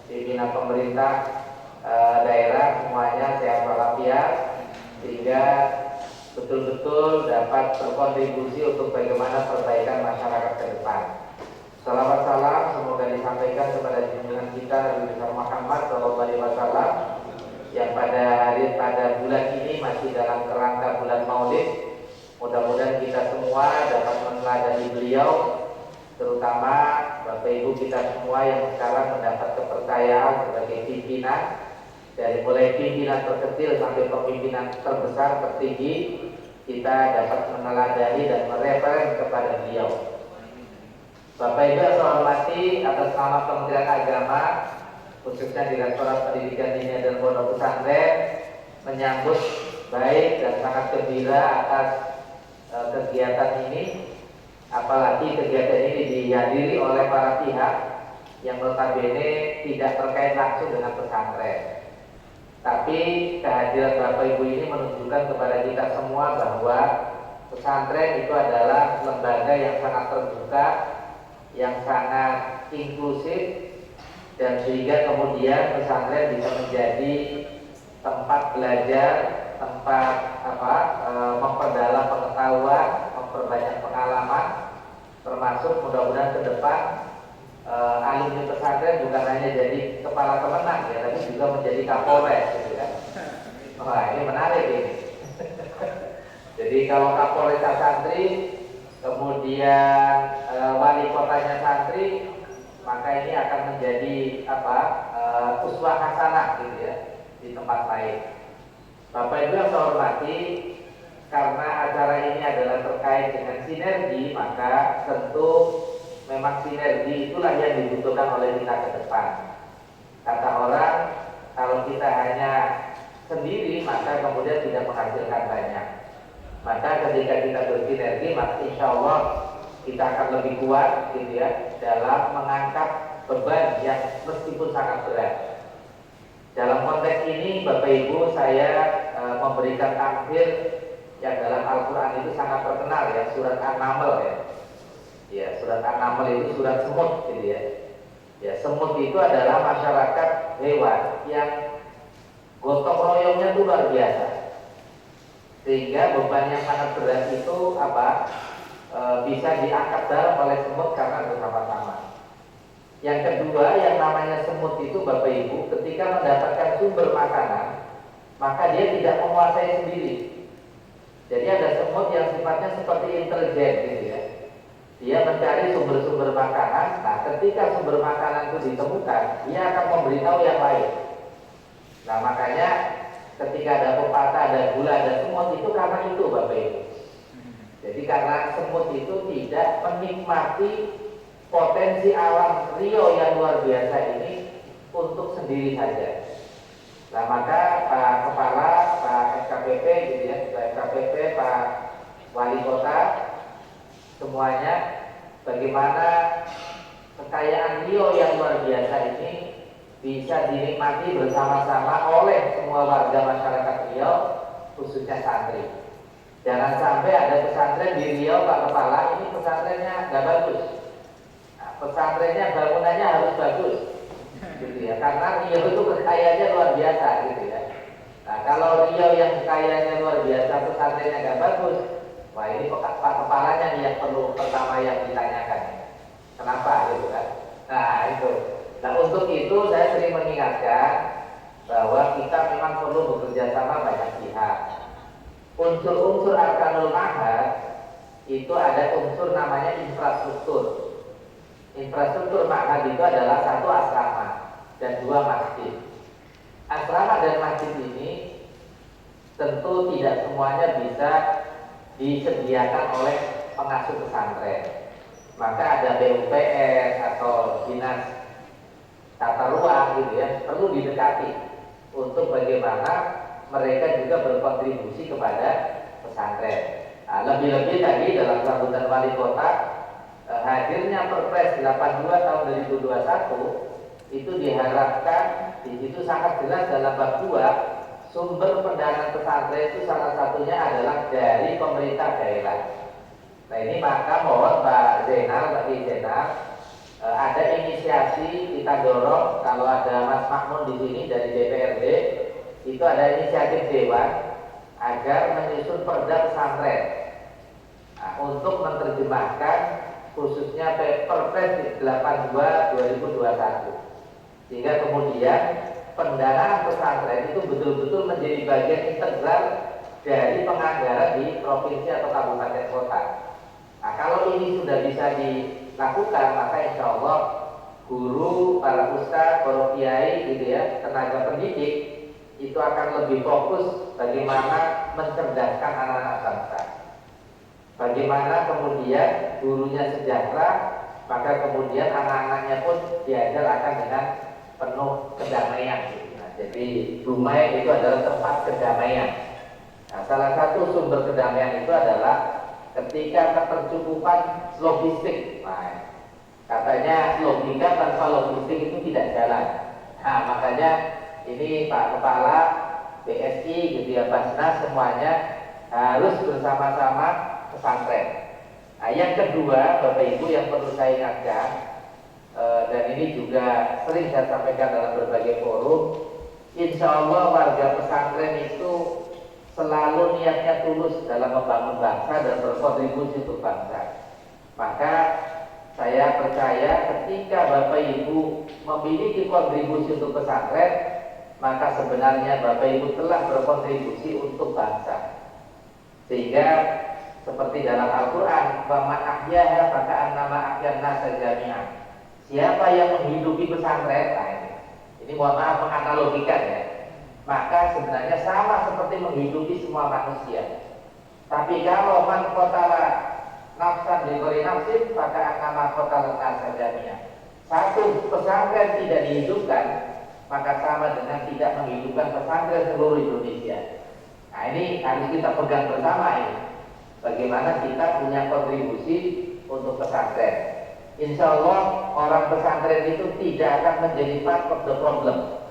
pimpinan pemerintah daerah semuanya sehat walafiat sehingga betul-betul dapat berkontribusi untuk bagaimana perbaikan masyarakat ke depan. Salawat salam semoga disampaikan kepada junjungan kita Nabi besar Muhammad SAW yang pada bulan ini masih dalam kerangka bulan Maulid. Mudah-mudahan kita semua dapat meneladani beliau, terutama Bapak Ibu kita semua yang sekarang mendapat kepercayaan sebagai pimpinan, dari mulai pimpinan terkecil sampai pemimpinan terbesar tertinggi, kita dapat meneladani dan mereferen kepada beliau. Bapak Ibu yang saya hormati, atas nama Kementerian Agama, khususnya Direktorat Pendidikan Dini dan Pondok Pesantren, menyambut baik dan sangat gembira atas kegiatan ini. Apalagi kegiatan ini dihadiri oleh para pihak yang notabene tidak terkait langsung dengan pesantren. Tapi kehadiran Bapak Ibu ini menunjukkan kepada kita semua bahwa pesantren itu adalah lembaga yang sangat terbuka, yang sangat inklusif, dan sehingga kemudian pesantren bisa menjadi tempat belajar, tempat memperdalam pengetahuan, memperbanyak pengalaman, termasuk mudah-mudahan ke depan alumni pesantren bukan hanya jadi kepala kemenang ya, tapi juga menjadi Kapolres gitu kan. Wah, ini menarik ini. Jadi kalau Kapolres santri, kemudian wali kotanya santri, maka ini akan menjadi uswah hasanah gitu ya di tempat lain. Bapak Ibu yang saya hormati, karena acara ini adalah terkait dengan sinergi, maka tentu memang sinergi itulah yang dibutuhkan oleh kita ke depan. Kata orang, kalau kita hanya sendiri, maka kemudian tidak menghasilkan banyak. Maka ketika kita bersinergi, maka insya Allah kita akan lebih kuat gitu ya dalam mengangkat beban yang meskipun sangat berat. Dalam konteks ini Bapak Ibu, saya memberikan tampil yang dalam Al-Quran itu sangat terkenal ya, surat An-Naml ya. Ya, surat An-Naml itu surat semut gitu ya. Ya, semut itu adalah masyarakat hewan yang gotong royongnya itu luar biasa. Sehingga beban yang sangat berat itu bisa diangkat dalam oleh semut karena bersama-sama. Yang kedua, yang namanya semut itu Bapak Ibu, ketika mendapatkan sumber makanan, maka dia tidak menguasai sendiri. Jadi ada semut yang sifatnya seperti intelijen gitu ya. Dia mencari sumber-sumber makanan. Nah, ketika sumber makanan itu ditemukan, dia akan memberitahu yang lain. Nah, makanya ketika ada pepatah, ada gula, ada semut, itu karena itu Bapak Ibu. Jadi karena semut itu tidak menikmati potensi alam Rio yang luar biasa ini untuk sendiri saja. Nah, maka Pak Kepala, Pak SKPP gitu ya, Pak SKPP, Pak Wali Kota, semuanya bagaimana kekayaan Rio yang luar biasa ini bisa dinikmati bersama-sama oleh semua warga masyarakat Rio, khususnya santri. Jangan sampai ada pesantren di Rio, Pak Kepala, ini pesantrennya nggak bagus. Nah, pesantrennya bangunannya harus bagus, gitu ya. Karena Rio itu kekayaannya luar biasa, gitu ya. Nah, kalau Rio yang kekayaannya luar biasa, pesantrennya nggak bagus, wah ini Pak Kepalanya nih yang perlu pertama yang ditanyakan. Kenapa, gitu kan? Nah itu. Nah untuk itu saya sering mengingatkan bahwa kita memang perlu bekerja sama banyak pihak. Unsur-unsur arkanul ma'had itu ada unsur namanya infrastruktur. Infrastruktur ma'had itu adalah satu asrama dan dua masjid. Asrama dan masjid ini tentu tidak semuanya bisa disediakan oleh pengasuh pesantren. Maka ada PUPR atau dinas tata ruang gitu ya, perlu didekati untuk bagaimana mereka juga berkontribusi kepada pesantren. Nah, lebih-lebih tadi dalam sambutan Wali Kota, hadirnya Perpres 82 tahun 2021 itu diharapkan di situ sangat jelas dalam bab 2 sumber pendanaan pesantren itu salah satunya adalah dari pemerintah daerah. Nah ini maka mohon Pak Zainal, Pak Zainal, ada inisiasi kita dorong kalau ada Mas Makmun di sini dari DPRD, itu ada inisiatif Dewan agar menyusun perda pesantren untuk menerjemahkan khususnya Perpres 82 2021 sehingga kemudian pendanaan pesantren itu betul-betul menjadi bagian integral dari penganggaran di provinsi atau kabupaten kota. Nah kalau ini sudah bisa dilakukan maka insya Allah guru, para ustadz, para kiai gitu ya, tenaga pendidik itu akan lebih fokus bagaimana mencerdaskan anak-anak bangsa. Bagaimana kemudian gurunya sejahtera, maka kemudian anak-anaknya pun diajarkan dengan penuh kedamaian. Nah, jadi rumah itu adalah tempat kedamaian. Nah, salah satu sumber kedamaian itu adalah ketika ketercukupan logistik. Nah, katanya logika tanpa logistik itu tidak jalan. Nah, makanya ini Pak Kepala BSI gitu ya, Basnas semuanya harus bersama-sama pesantren. Nah, yang kedua Bapak Ibu yang perlu saya ingatkan dan ini juga sering saya sampaikan dalam berbagai forum, insya Allah warga pesantren itu selalu niatnya tulus dalam membangun bangsa dan berkontribusi untuk bangsa. Maka saya percaya ketika Bapak Ibu memiliki kontribusi untuk pesantren, maka sebenarnya Bapak Ibu telah berkontribusi untuk bangsa. Sehingga seperti dalam Al-Quran, wa man ahyaha fa ka'annama ahyan nasa jami'an. Siapa yang menghidupi pesantren, nah ini mohon maaf menganalogikan ya, maka sebenarnya sama seperti menghidupi semua manusia. Tapi kalau man qatala nafsan bi ghairi nafsin fa ka'annama qatala nasa jami'an. Satu pesantren tidak dihidupkan, maka sama dengan tidak menghidupkan pesantren seluruh Indonesia. Nah ini harus kita pegang bersama ini. Bagaimana kita punya kontribusi untuk pesantren. Insya Allah orang pesantren itu tidak akan menjadi part of the problem.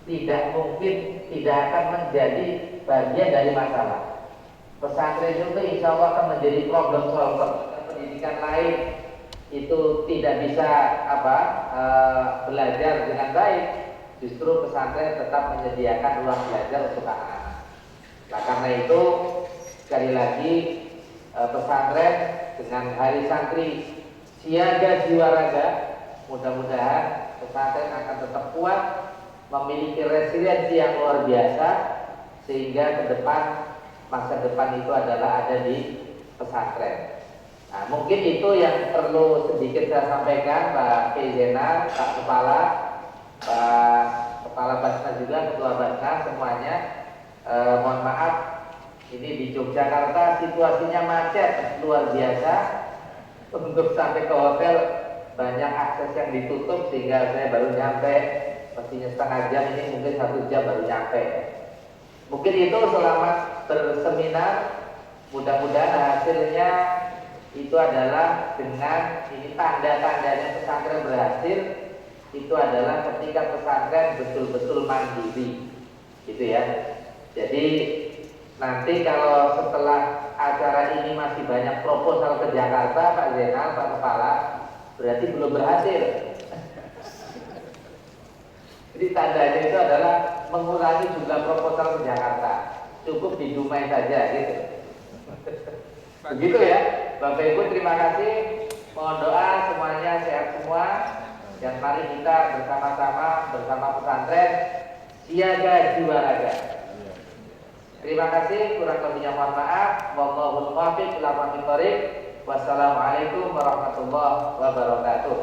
Tidak mungkin tidak akan menjadi bagian dari masalah. Pesantren itu insya Allah akan menjadi problem solver. Pendidikan lain itu tidak bisa belajar dengan baik. Justru pesantren tetap menyediakan ruang belajar untuk anak-anak. Nah karena itu sekali lagi pesantren dengan hari santri siaga jiwa raga, mudah-mudahan pesantren akan tetap kuat, memiliki resiliensi yang luar biasa, sehingga ke depan, masa depan itu adalah ada di pesantren. Nah, mungkin itu yang perlu sedikit saya sampaikan, Pak Zainal, Pak Kepala, Pak Kepala Basnas juga, Ketua Basnas semuanya. Mohon maaf, ini di Yogyakarta situasinya macet luar biasa. Untuk sampai ke hotel banyak akses yang ditutup sehingga saya baru nyampe, mestinya setengah jam, ini mungkin 1 jam baru nyampe. Mungkin itu selamat berseminar. Mudah-mudahan hasilnya itu adalah dengan ini tanda-tandanya pesantren berhasil itu adalah ketika pesantren betul-betul mandiri, gitu ya. Jadi nanti kalau setelah acara ini masih banyak proposal ke Jakarta, Pak Zainal, Pak Kepala, berarti belum berhasil. Jadi tandanya itu adalah mengurangi jumlah proposal ke Jakarta. Cukup di Dumai saja gitu. Begitu ya. Bapak Ibu terima kasih. Mohon doa semuanya sehat semua. Dan mari kita bersama-sama bersama pesantren siaga jiwa raga. Terima kasih. Kurang lebihnya mohon maaf. Wallahul muwaffiq ila aqwamit thoriq. Wassalamualaikum warahmatullahi wabarakatuh.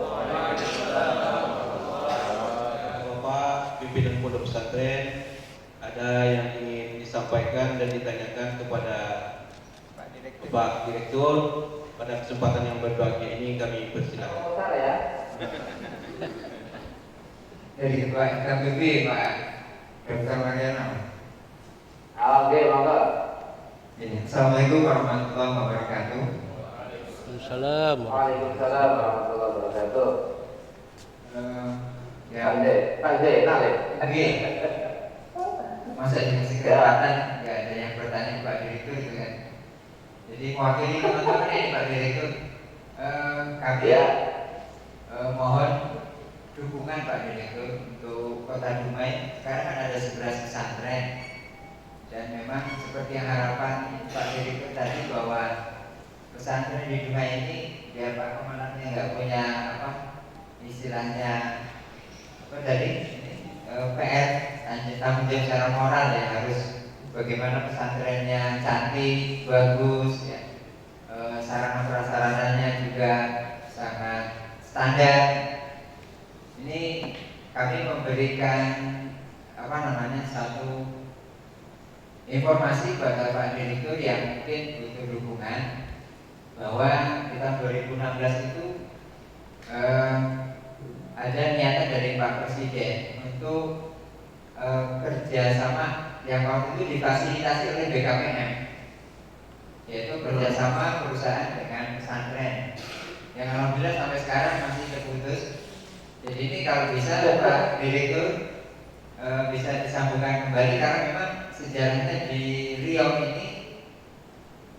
Bapak pimpinan pondok pesantren, ada yang ingin disampaikan dan ditanyakan kepada Bapak Direktur. Pada kesempatan yang berbahagia ini kami persilakan. Besar ya. Dari Ketua KPB Pak Dr. Mariana. Oke, monggo. Assalamualaikum warahmatullahi wabarakatuh. Waalaikumsalam. Waalaikumsalam warahmatullahi wabarakatuh. Ya, Pak Zainal ya. Oke. Masa dikasih kesempatan nggak ada yang bertanya ke Pak Direktur gitu kan? Jadi mewakili teman-teman ini Pak Direktur, kami mohon dukungan Pak Direktur untuk Kota Dumai. Sekarang kan ada 11 pesantren dan memang seperti yang harapan Pak Direktur tadi bahwa pesantren di Dumai ini biar Pak Komandannya nggak punya apa istilahnya apa tadi PR tanggung jawab secara moral ya, harus bagaimana pesantrennya cantik, bagus ya, sarana prasarananya juga sangat standar. Ini kami memberikan apa namanya satu informasi pada Pak Direktur yang mungkin butuh dukungan bahwa di tahun 2016 itu ada niatan dari Pak Presiden untuk kerjasama yang waktu itu difasilitasi oleh BKPM, yaitu kerjasama perusahaan dengan pesantren yang alhamdulillah sampai sekarang masih terputus. Jadi ini kalau bisa Pak Direktur bisa disambungkan kembali karena memang sejarahnya di Riau ini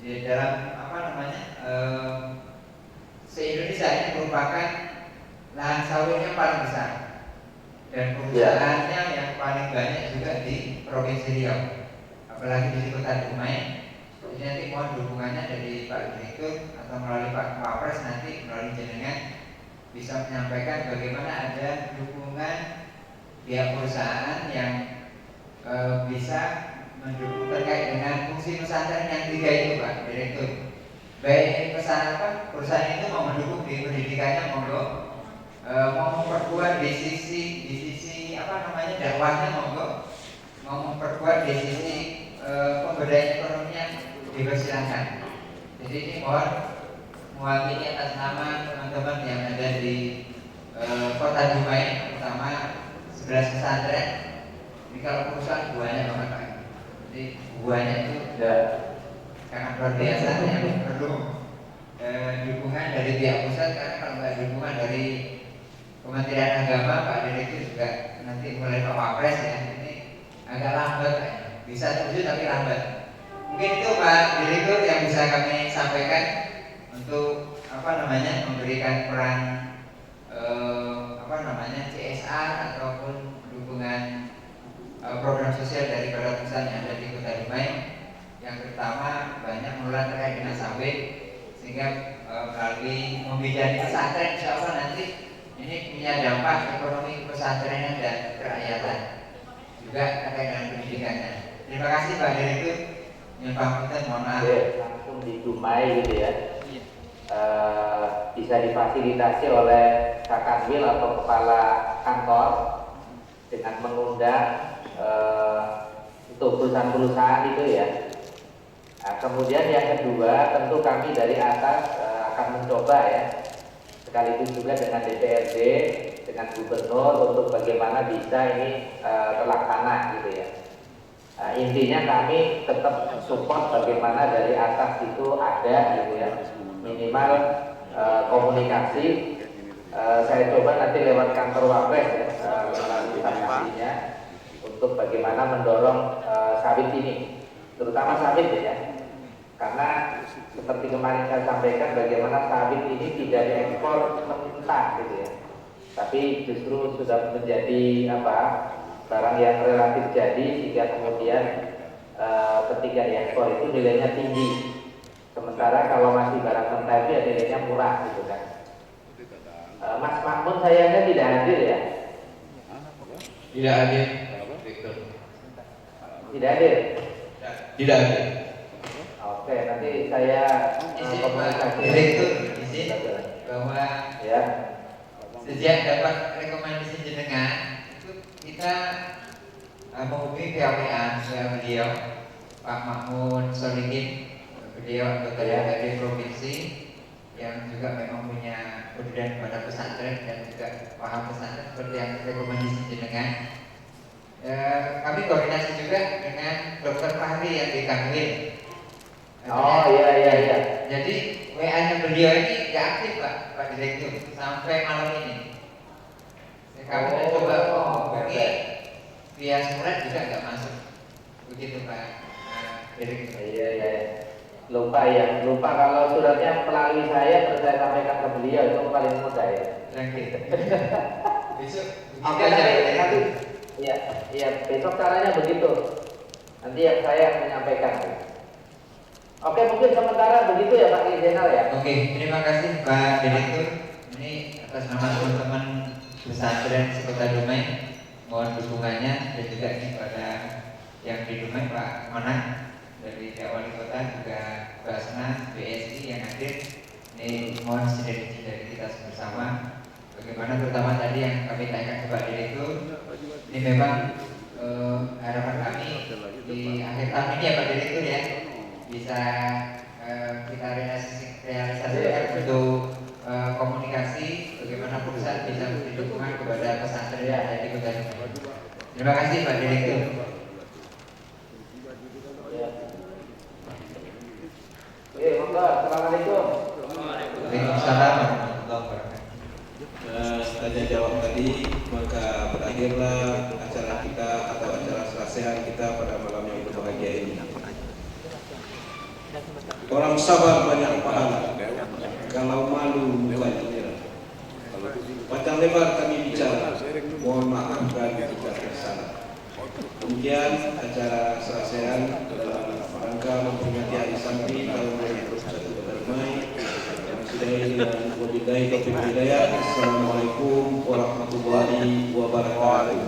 di dalam apa namanya se-Indonesia ini merupakan lahan sawitnya paling besar dan perusahaannya yang paling banyak juga di Provinsi Riau, apalagi di Kota Dumai. Jadi nanti mohon dukungannya dari Pak Direktur atau melalui Pak Kapolres, nanti melalui jenengan bisa menyampaikan bagaimana ada dukungan pihak perusahaan yang bisa mendukung terkait dengan fungsi pesantren yang 3 itu Pak Direktur. Baik perusahaan itu mau mendukung di pendidikannya monggo, mau memperkuat di sisi apa namanya dakwahnya monggo, mau memperkuat di sisi pemberdayaan ekonominya dipersilakan. Jadi ini mohon mewakili atas nama teman-teman yang ada di Kota Dumai, terutama 11 pesantren. Ini kalau perusahaan buahnya banget Pak. Jadi buahnya itu sangat luar biasa yang perlu dukungan dari pihak pusat, karena kalau nggak dukungan dari Kementerian Agama, Pak Direktur juga nanti mulai Pak Wapres ya, ini agak lambat Pak. Bisa setuju tapi lambat. Mungkin itu Pak Direktur yang bisa kami sampaikan untuk apa namanya memberikan peran apa namanya CSR ataupun dukungan program sosial dari para perusahaan yang ada di Kota Dumai. Yang pertama banyak mengelola terkait dengan sawit, sehingga melalui membidani pesantren insya Allah nanti ini punya dampak ekonomi pesantrennya dan kerakyatan juga terkait dengan pendidikannya. Terima kasih Pak Direktur. Yang pamungkas mohon maaf. Langsung di Dumai gitu ya. Bisa difasilitasi oleh Kakanwil atau kepala kantor dengan mengundang untuk perusahaan-perusahaan itu ya. Nah, kemudian yang kedua tentu kami dari atas akan mencoba ya, sekaligus juga dengan DPRD, dengan gubernur untuk bagaimana bisa ini terlaksana gitu ya. Nah, intinya kami tetap support bagaimana dari atas itu ada gitu ya, minimal komunikasi. Saya coba nanti lewat kantor Wapres ya, komunikasinya untuk bagaimana mendorong sawit ini, terutama sawit ya, karena seperti kemarin saya sampaikan bagaimana sawit ini tidak diekspor mentah gitu ya, tapi justru sudah menjadi barang yang relatif jadi, sehingga kemudian ketika diekspor itu nilainya tinggi, sementara kalau masih barang mentah itu ya nilainya murah gitu kan. Mas Makmun sayangnya tidak hadir ya? Tidak hadir. Tidak hadir? Tidak hadir. Oke, nanti saya komunikasi. Direktur izin bahwa Ya. sejak dapat rekomendasi jenengan itu kita menghubungi PWA beliau Pak Makmun Solikin, beliau anggota DPRD provinsi yang juga memang punya kepedulian pada pesantren dan juga paham pesantren seperti yang rekomendasi jenengan. Kami koordinasi juga dengan Dr. Fahri yang di Kanwil. Oh iya. Jadi WA-nya beliau ini nggak aktif Pak Direktur sampai malam ini. Kami coba menghubungi via surat juga nggak masuk. Begitu Pak Direktur. Iya. Lupa kalau suratnya melalui saya terus saya sampaikan ke beliau, itu paling mudah ya. Besok Oke, nanti iya besok caranya begitu. Nanti yang saya menyampaikan. Oke, mungkin sementara begitu ya Pak Jenderal ya. Oke, terima kasih Pak Direktur. Ini atas nama teman-teman pesantren sekota Dumai, mohon dukungannya, dan juga ini pada yang di Dumai Pak Manang dari pihak wali kota, juga Basna, BSI yang hadir. Ini mohon sinergi dari kita bersama. Bagaimana terutama tadi yang kami tanyakan ke Pak Direktur, ini memang harapan kami di akhir tahun ini ya Pak Direktur ya, bisa kita realisasikan untuk komunikasi bagaimana perusahaan bisa memberi dukungan kepada pesantren yang ada di Kota Dumai. Terima kasih Pak Direktur. Assalamualaikum. Waalaikumsalam warahmatullahi wabarakatuh. Tanya jawab tadi, maka berakhirlah acara kita atau acara serasehan kita pada malam yang berbahagia ini. Orang sabar banyak pahala, kalau malu bukan menyerah. Panjang lebar kami bicara, mohon maafkan jika tersalah. Demikian acara serasehan dalam rangka memperingati Hari Santri tahun 2021 Kota Dumai. Sudahi dengan wabillahi taufiq wal hidayah. Assalamualaikum warahmatullahi wabarakatuh.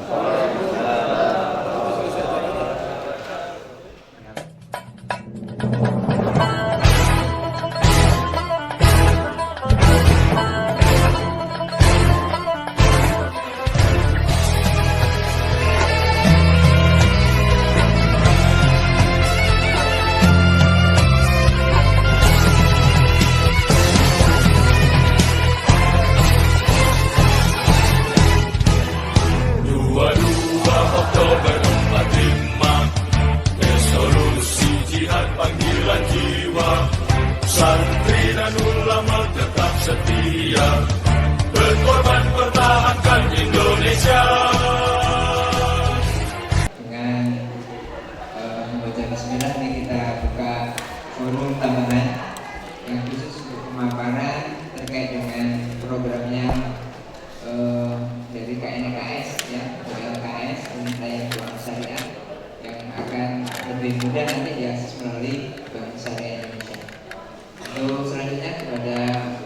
Untuk selanjutnya kepada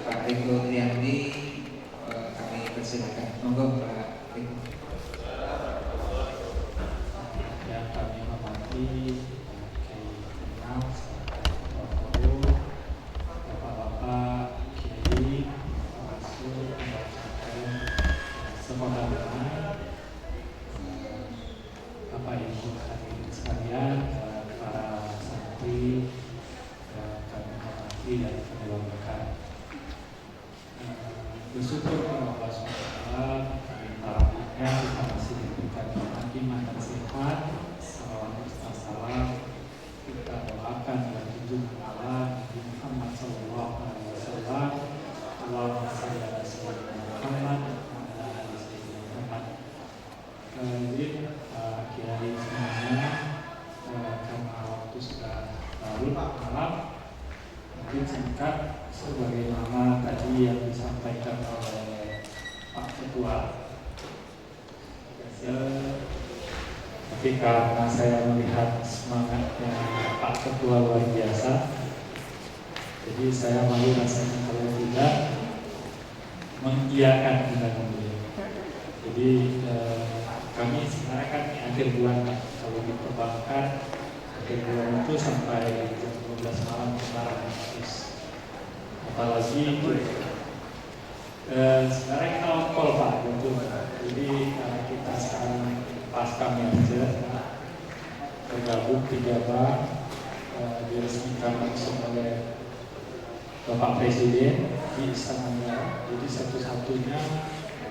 Pak Riko Triandi bersyukur kepada Allah SWT rahmatnya kita masih diberikan iman dan sehat. Salam kita doakan dan junjungan Allah Nabi Muhammad SAW. Allahumma shalli ala sayyidina Muhammad wa ala ali sayyidina Muhammad. Kiai semuanya, karena waktu sudah larut malam, mungkin singkat sebagaimana tadi yang disampaikan oleh Pak Ketua. Tapi karena saya melihat semangatnya Pak Ketua luar biasa, jadi saya malu rasanya kalau tidak mengiyakan undangan beliau. Jadi kami sebenarnya kan di akhir bulan, kalau di perbankan akhir bulan itu sampai jam 12 malam kemarin habis. Apalagi itu sebenarnya kita on call Pak, gitu. Jadi kita sekarang pasca merger bergabung 3 bank, diresmikan langsung oleh Bapak Presiden di Istana Negara. Jadi satu-satunya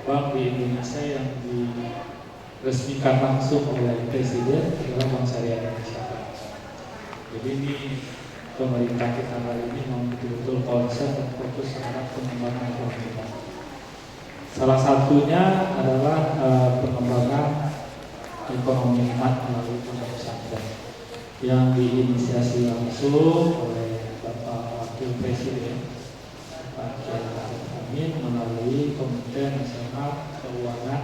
bank di Indonesia yang diresmikan langsung oleh Presiden adalah Bank Syariah Indonesia. Jadi ini pemerintah kita kali ini mau betul-betul konsen dan fokus terhadap pengembangan ekonomi. Salah satunya adalah pengembangan ekonomi umat melalui pondok pesantren yang diinisiasi langsung oleh Bapak Wakil Presiden Pak Kiai Ma'ruf Amin melalui Komite Nasional Keuangan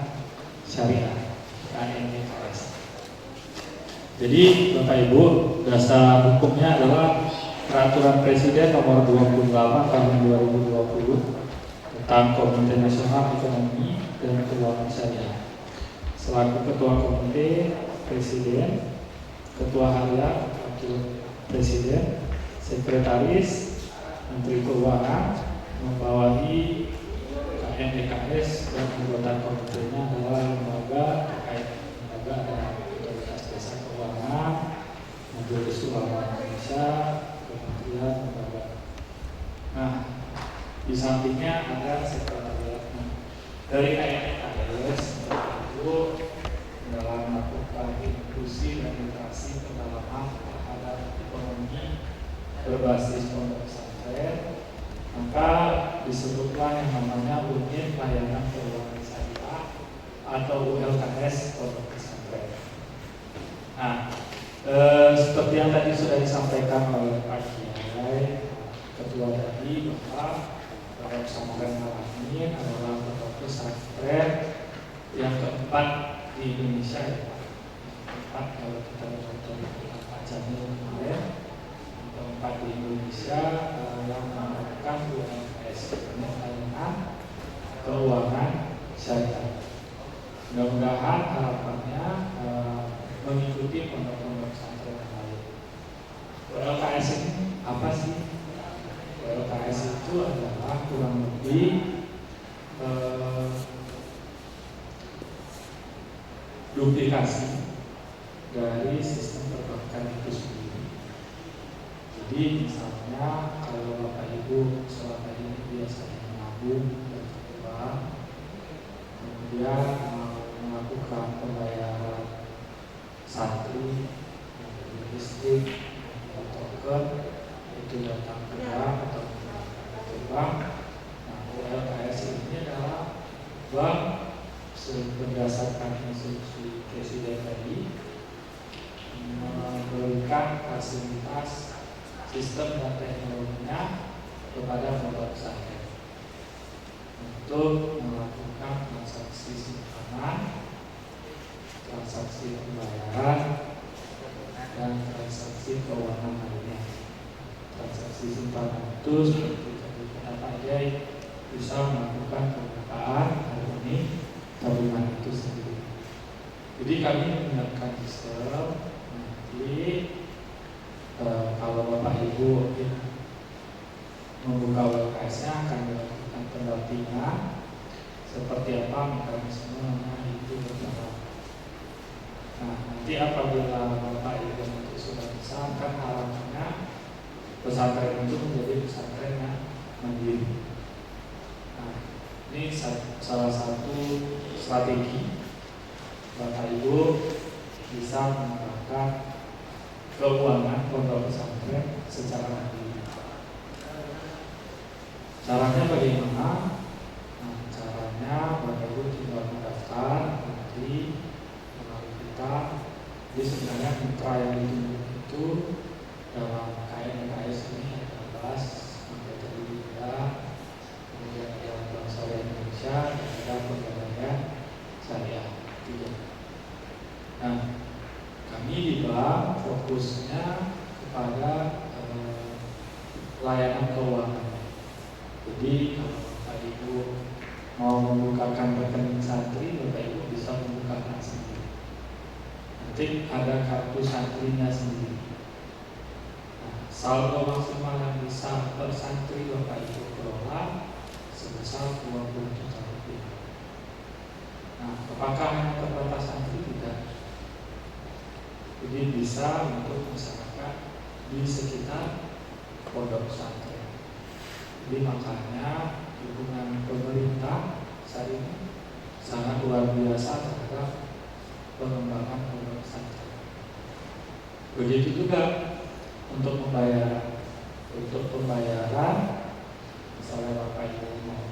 Syariah (KNKS). Jadi Bapak Ibu, dasar hukumnya adalah Peraturan Presiden Nomor 28 Tahun 2020 tentang Komite Nasional Ekonomi dan Keuangan Syariah. Selaku Ketua Komite, Presiden, Ketua Harian, Wakil Presiden, Sekretaris, Menteri Keuangan, membawahi KNKS dan anggota komitenya adalah lembaga terkait lembaga dan otoritas jasa keuangan, Majelis Ulama Indonesia, kementerian, lembaga. Nah, di sampingnya ada sekretariatnya. Dari KNKS itu dalam melakukan inklusi dan literasi pendalaman terhadap ekonomi berbasis pondok pesantren, maka disebutlah yang namanya Unit Layanan Keuangan Syariah atau ULKS pondok pesantren. Nah, seperti yang tadi sudah disampaikan oleh Pak Kiai Ketua tadi, bahwa pondok pesantren Al-Amin adalah pondok pesantren yang keempat di Indonesia, ya Pak. Keempat kalau kita contoh Pak Jamil kemarin, keempat di Indonesia yang melakukan ULKS, Layanan Keuangan Syariah. Mudah-mudahan harapannya mengikuti pondok-pondok pesantren yang lain. ULKS ini apa sih? ULKS itu adalah kurang lebih duplikasi dari sistem perbankan itu sendiri. Jadi misalnya kalau Bapak Ibu selama ini biasanya menabung dan bank, kemudian melakukan pembayaran santri, listrik, token, itu datang ke bank atau ke bank. Nah, ULKS ini adalah bank berdasarkan instruksi Presiden tadi memberikan fasilitas sistem dan teknologinya kepada pondok pesantren untuk melakukan transaksi simpanan, transaksi pembayaran, dan transaksi keuangan lainnya. Transaksi simpanan itu seperti tadi kata Pak Kiai, bisa melakukan pembukaan hari ini tabungan itu sendiri. Jadi kami menyiapkan sistem nanti kalau Bapak Ibu membuka ULKS-nya akan dilakukan pendampingan seperti apa mekanismenya itu berjalan. Nah, nanti apabila Bapak Ibu nanti sudah bisa, kan harapannya pesantren itu menjadi pesantren yang mandiri. Nah, Ini salah satu strategi Bapak Ibu bisa mengembangkan keuangan pondok pesantren secara mandiri. Caranya bagaimana? Nah, caranya Bapak Ibu tinggal mendaftar nanti melalui kita. Jadi sebenarnya mitra yang ditunggu itu dalam KNKS ini ada BAS, ada Terlibat, kemudian ada Bank Syariah Indonesia, dan ada Pegadaian Syariah 3. Nah, kami di bank fokusnya kepada layanan keuangan. Jadi kalau Bapak Ibu mau membukakan rekening santri, Bapak Ibu bisa membukakan sendiri. Nanti ada kartu santrinya sendiri. Nah, saldo maksimal yang bisa per santri Bapak Ibu kelola sebesar 20 juta rupiah. Nah, apakah hanya terbatas santri? Tidak. Jadi bisa untuk masyarakat di sekitar pondok pesantren. Jadi makanya dukungan pemerintah saat ini sangat luar biasa terhadap pengembangan pondok pesantren. Begitu juga untuk pembayaran. Untuk pembayaran, misalnya Bapak Ibu mau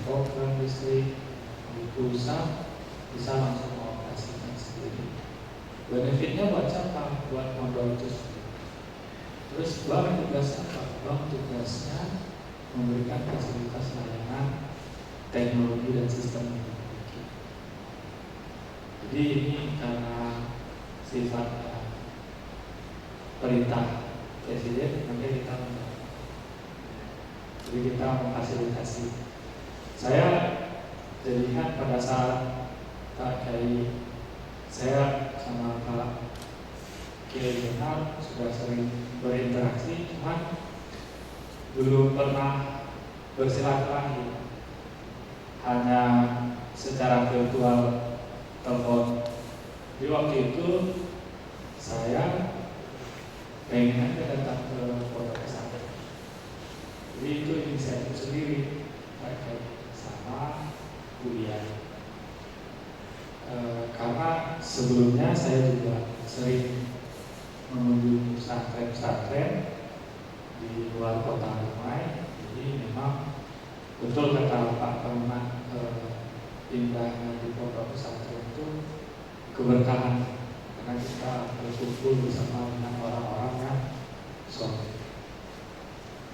program listrik, di pulsa, bisa langsung mengoperasikan sendiri. Benefitnya buat siapa? Buat modal itu sendiri. Terus bank tugasnya apa? Bank tugasnya memberikan fasilitas layanan teknologi dan sistem yang dimiliki. Jadi ini karena sifat perintah Presiden, nanti kita jadi kita memfasilitasi. Saya jadi ingat pada saat Pak Kiai, saya sama Pak Kiai Benar sudah sering berinteraksi, cuman belum pernah bersilaturahmi, hanya secara virtual telepon. Di waktu itu saya pengen datang ke pondok pesantren. Jadi itu inisiatif sendiri, pakai sama kuliah. Karena sebelumnya saya juga sering mengunjungi pesantren di luar kota Dumai. Jadi memang betul kata Pak Perumat, pindahnya di pondok pesantren itu keberkahan, karena kita berkumpul bersama dengan orang-orang yang soleh.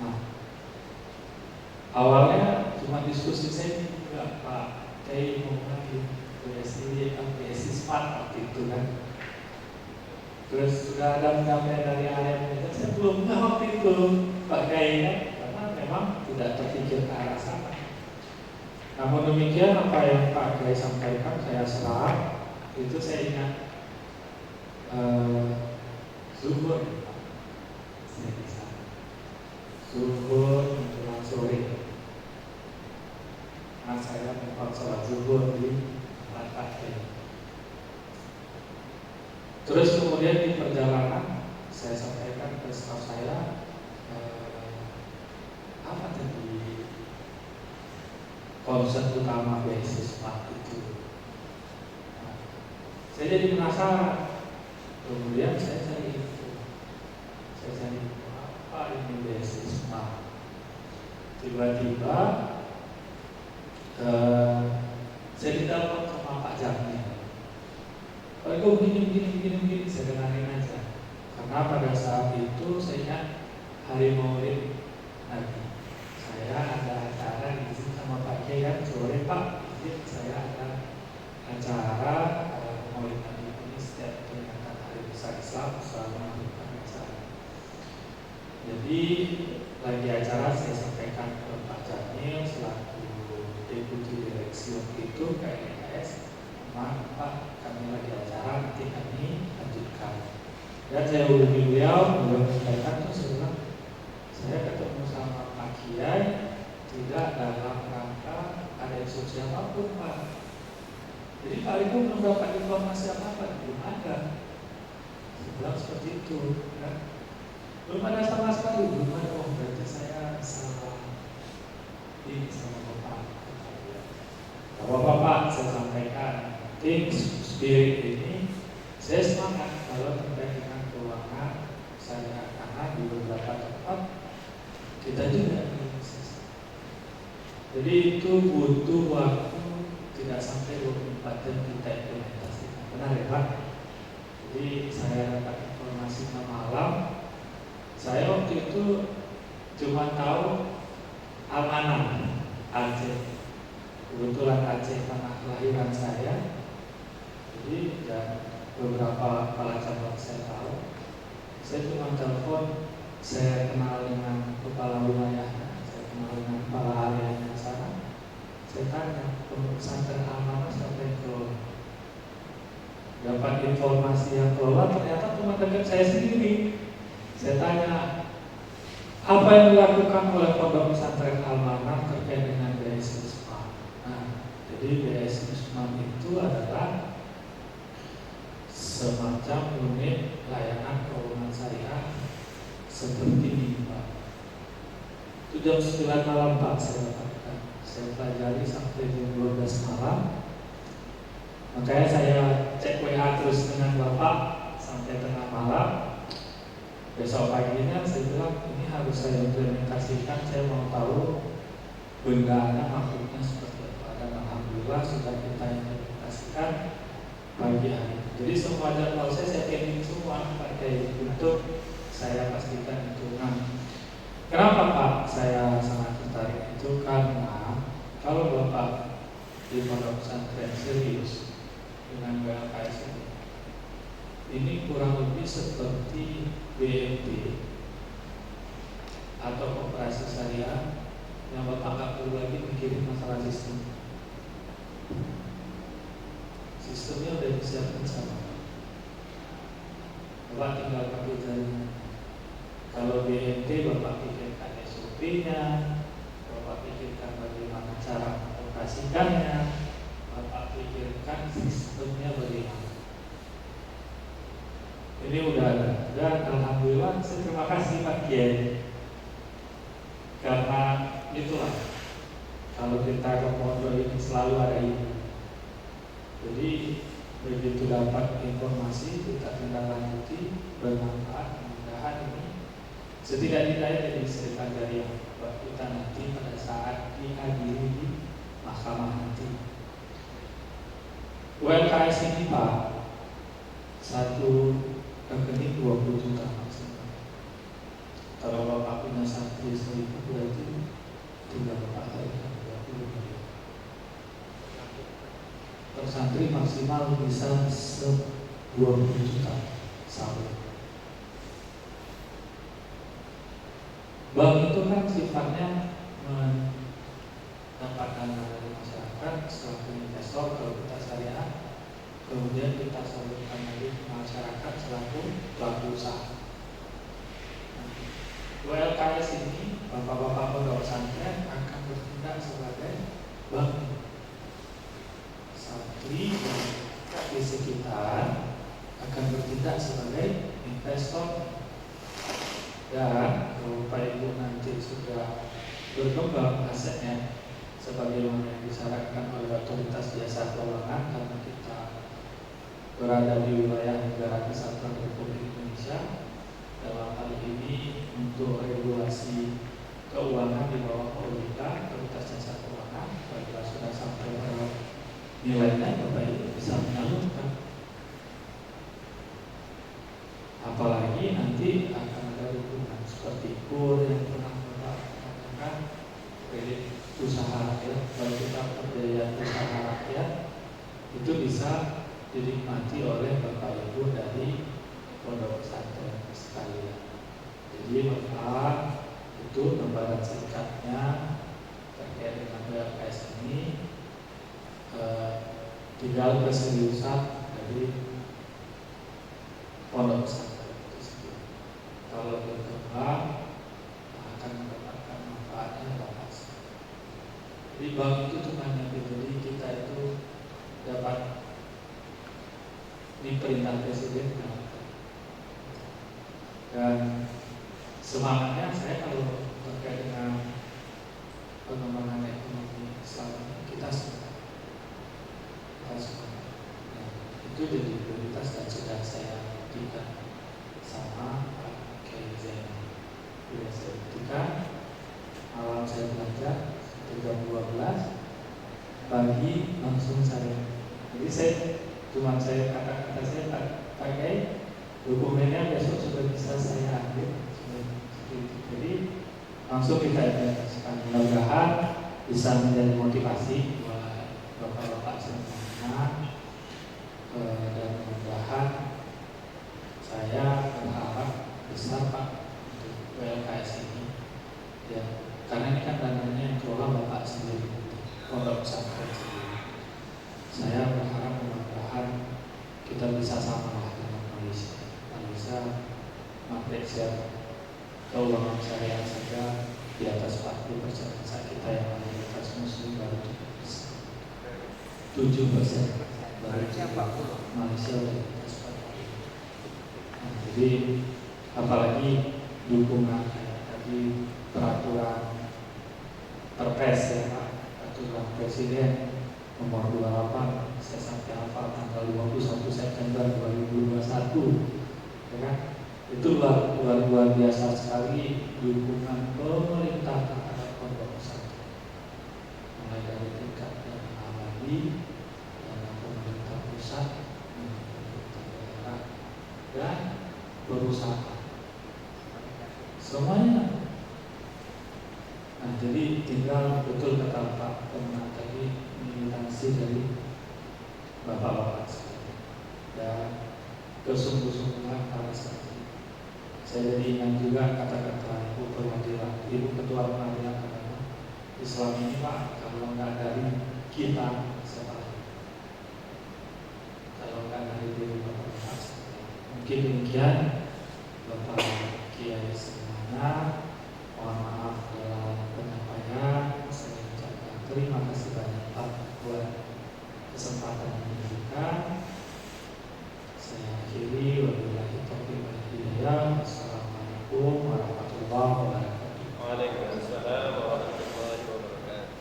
Nah, awalnya cuma diskusi saya juga Pak Kiai mau lagi PSI Smart waktu itu kan. Terus sudah ada pendampingan dari area manajer, saya belum tahu waktu itu Pak Kiai kan, karena memang tidak terpikir ke arah sana. Namun demikian apa yang Pak Kiai sampaikan saya serap, itu saya ingat zuhur, saya bisa zuhur menjelang sore. Nah, saya membuat sholat zuhur di Pak Kiai. Terus kemudian di perjalanan saya sampaikan ke staf saya, apa tadi konsep utama beasiswa itu. Nah, saya jadi penasaran. Kemudian saya cari info. Saya cari apa ini beasiswa. Tiba-tiba saya ditelepon sama Pak Jamil. Pak Eko begini, saya dengarin aja. Karena pada saat itu saya ingat hari Maulid Nabi. Saya ada acara di sini sama Pak Kiai kan, sore Pak, saya ada acara Maulid Nabi ini setiap peringatan hari besar Islam selama acara. Jadi lagi acara saya sampaikan ke Pak Jamil selaku Deputi Direksi itu KNKS, Pak kami lagi acara, nanti kami lanjutkan. Dan saya hubungi beliau menyampaikan terus saya bilang, saya ketemu sama Pak Kiai tidak dalam rangka ada instruksi apapun Pak. Jadi Pak Ibu belum dapat informasi apa-apa, belum ada. Saya bilang seperti itu, kan? Belum ada sama sekali, belum ada. Oh berarti saya salah ini sama Bapak. samping spirit ini, saya semangat kalau terkait dengan keuangan syariah, karena di beberapa tempat kita juga investasi. Jadi itu butuh waktu tidak sampai 24 jam kita implementasikan. Benar ya Pak? Jadi saya dapat informasi malam, saya waktu itu cuma tahu Amanah Aceh. Kebetulan Aceh tanah kelahiran saya. Jadi dan beberapa kepala cabang saya tahu. Saya cuma telepon, saya kenal dengan kepala wilayahnya, saya kenal dengan kepala areanya sana. Saya tanya, pesantren Amanah sampai ke dapat informasi yang keluar, ternyata teman dekat saya sendiri. Saya tanya, apa yang dilakukan oleh pondok pesantren Amanah terkait dengan BSI Usman? Nah, jadi BSI Usman itu adalah semacam unit layanan keuangan syariah seperti ini Pak. Itu jam 9 malam Pak saya dapatkan. Saya pelajari sampai jam 12 malam. Makanya saya cek WA terus dengan Bapak sampai tengah malam. Besok paginya saya bilang ini harus saya implementasikan. Saya mau tahu bendanya maksudnya seperti apa. Dan alhamdulillah sudah kita implementasikan pagi hari. Jadi semua jadwal saya planning semua pakai untuk saya pastikan itu. Nah, kenapa Pak saya sangat tertarik itu karena kalau Bapak di pondok pesantren serius dengan BLKS ini kurang lebih seperti BMT atau koperasi syariah yang Bapak nggak perlu lagi mikirin masalah sistem. Sistemnya udah disiapkan sama Bapak, tinggal pakai jaringan. Kalau BMT Bapak pikirkan SOP-nya, Bapak pikirkan bagaimana cara mengoperasikannya, Bapak pikirkan sistemnya bagaimana. Ini udah ada dan alhamdulillah saya terima kasih Pak Kiai, karena itulah kalau kita ke pondok ini selalu ada ini. Jadi begitu dapat informasi kita tindak lanjuti, bermanfaat, mudah-mudahan ini setidak-tidaknya jadi cerita jariah buat kita nanti pada saat dihadiri di mahkamah nanti. ULKS ini Pak, satu rekening 20 juta maksimal. Kalau Bapak punya santri 1000 berarti tinggal Bapak kalikan 20 miliar. Per santri maksimal bisa 20 juta sahur. Bank itu kan sifatnya mendapat dana dari masyarakat selaku investor kalau kita syariah, kemudian kita salurkan lagi ke masyarakat selaku pelaku usaha. ULKS ini bapak-bapak pondok pesantren akan bertindak sebagai bank. Santri di sekitar akan bertindak sebagai investor. Dan kalau Pak Ibu nanti sudah berkembang asetnya sebagaimana yang disyaratkan oleh otoritas jasa keuangan, karena kita berada di wilayah negara kesatuan Republik Indonesia, dalam hal ini untuk regulasi keuangan di bawah OJK, otoritas jasa keuangan, apabila sudah sampai pada nilainya Bapak Ibu bisa menyalurkan. Apalagi nanti akan ada dukungan seperti KUR yang pernah mengatakan kredit usaha rakyat, kalau kita perdayaan usaha rakyat itu bisa dinikmati oleh Bapak Ibu dari pondok pesantren sekalian. Jadi Bapak itu lembaga singkatnya terkait dengan BLKS ini tinggal keseriusan dari pondok pesantren. Kalau berkembang akan mendapatkan manfaatnya dapat. Jadi bank itu cuma yang jadi kita itu dapat diperintah presiden dan semangatnya saya kalau terkait dengan pengembangan ekonomi Islam kita semangat. itu jadi prioritas dan sudah saya buktikan sama Pak Kiai Zainal. Sudah saya buktikan, malam saya belajar jam 12 pagi langsung saya. Jadi saya kata-kata saya pakai dokumennya besok sudah bisa saya ambil. Jadi langsung kita implementasikan. Mudah-mudahan bisa menjadi motivasi buat bapak-bapak semuanya, dan mudah-mudahan saya berharap besar Pak untuk WLKS ini ya, karena ini kan dananya yang kelola bapak sendiri, pondok pesantren sendiri. Saya berharap mudah-mudahan kita bisa sama lah dengan Malaysia, mengapresiasi keuangan syariah saja di atas 40% saat kita yang mayoritas muslim baru 7%, baru Malaysia di atas 40%. Nah, jadi apalagi dukungan kayak tadi peraturan Perpres ya Pak, peraturan Presiden nomor 28, saya sampai hafal tanggal 21 September 2021 ya kan? Itu luar biasa sekali dukungan pemerintah terhadap pondok pesantren, mulai dari tingkat yang abadi, pemerintah pusat, pemerintah daerah, dan perusahaan semuanya. Nah, jadi tinggal betul kata Pak Pemenang tadi, militansi dari bapak-bapak sekalian dan kesungguh-sungguhan para santri. Saya jadi ingat juga kata-kata Ibu Perwakilan, Ibu Ketua Pengadilan Agama Islam ini Pak, kalau nggak dari kita siapa lagi? Kalau nggak dari diri bapak-bapak sekalian. Mungkin demikian Bapak Kiai semuanya. Mohon maaf dalam penyampaian. Saya ucapkan terima kasih banyak Pak buat kesempatan yang diberikan. Saya akhiri, wabillahi taufiq wal hidayah. Assalamualaikum warahmatullahi wabarakatuh. Waalaikumsalam warahmatullahi wabarakatuh.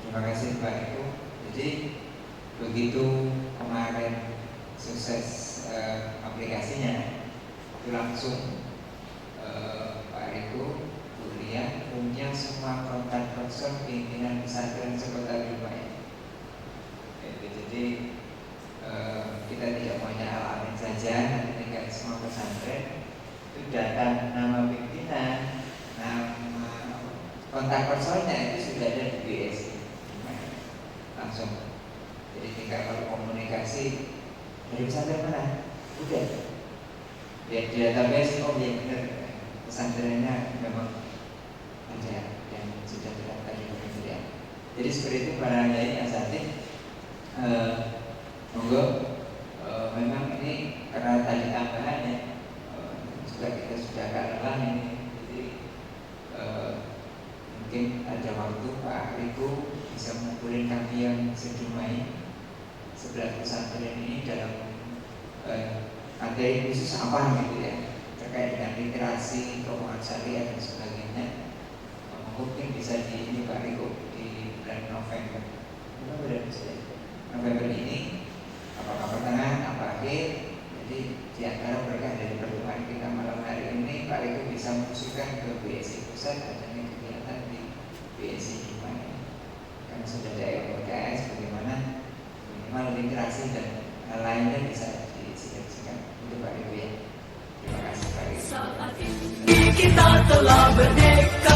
Terima kasih Pak Eko. Jadi begitu kemarin sukses aplikasinya, itu langsung Pak Eko kuliah punya semua kontak person pimpinan pesantren sekota Dubai. Jadi kita tidak punya alamin saja, nanti tinggal semua pesantren itu data nama pimpinan, nama kontak personnya itu sudah ada di BSI langsung. Jadi tinggal kalau komunikasi dari pesantren mana, udah lihat di database, oh ya benar pesantrennya memang ada yang sudah terdaftar di kementerian. Jadi seperti itu para kiai asatidz. Monggo, memang ini karena tadi tambahannya juga kita sudah kalah ini, jadi mungkin ada waktu Pak Riko bisa mengumpulin kami yang sedumai 11 pesantren ini dalam materi khusus apa gitu ya, terkait dengan literasi, keuangan syariah dan sebagainya. Mungkin bisa di ini Pak Riko di bulan November. November ini apakah pertengahan, apa akhir. Jadi di antara berkah dari pertemuan kita malam hari ini, Pak Riko bisa mengusulkan ke BSI pusat adanya kegiatan di BSI Dubai. Karena sudah ada LKS, bagaimana minimal literasi dan lainnya bisa disinergikan. Itu Pak Riko ya. Terima kasih Pak Riko. Saat ini kita telah merdeka.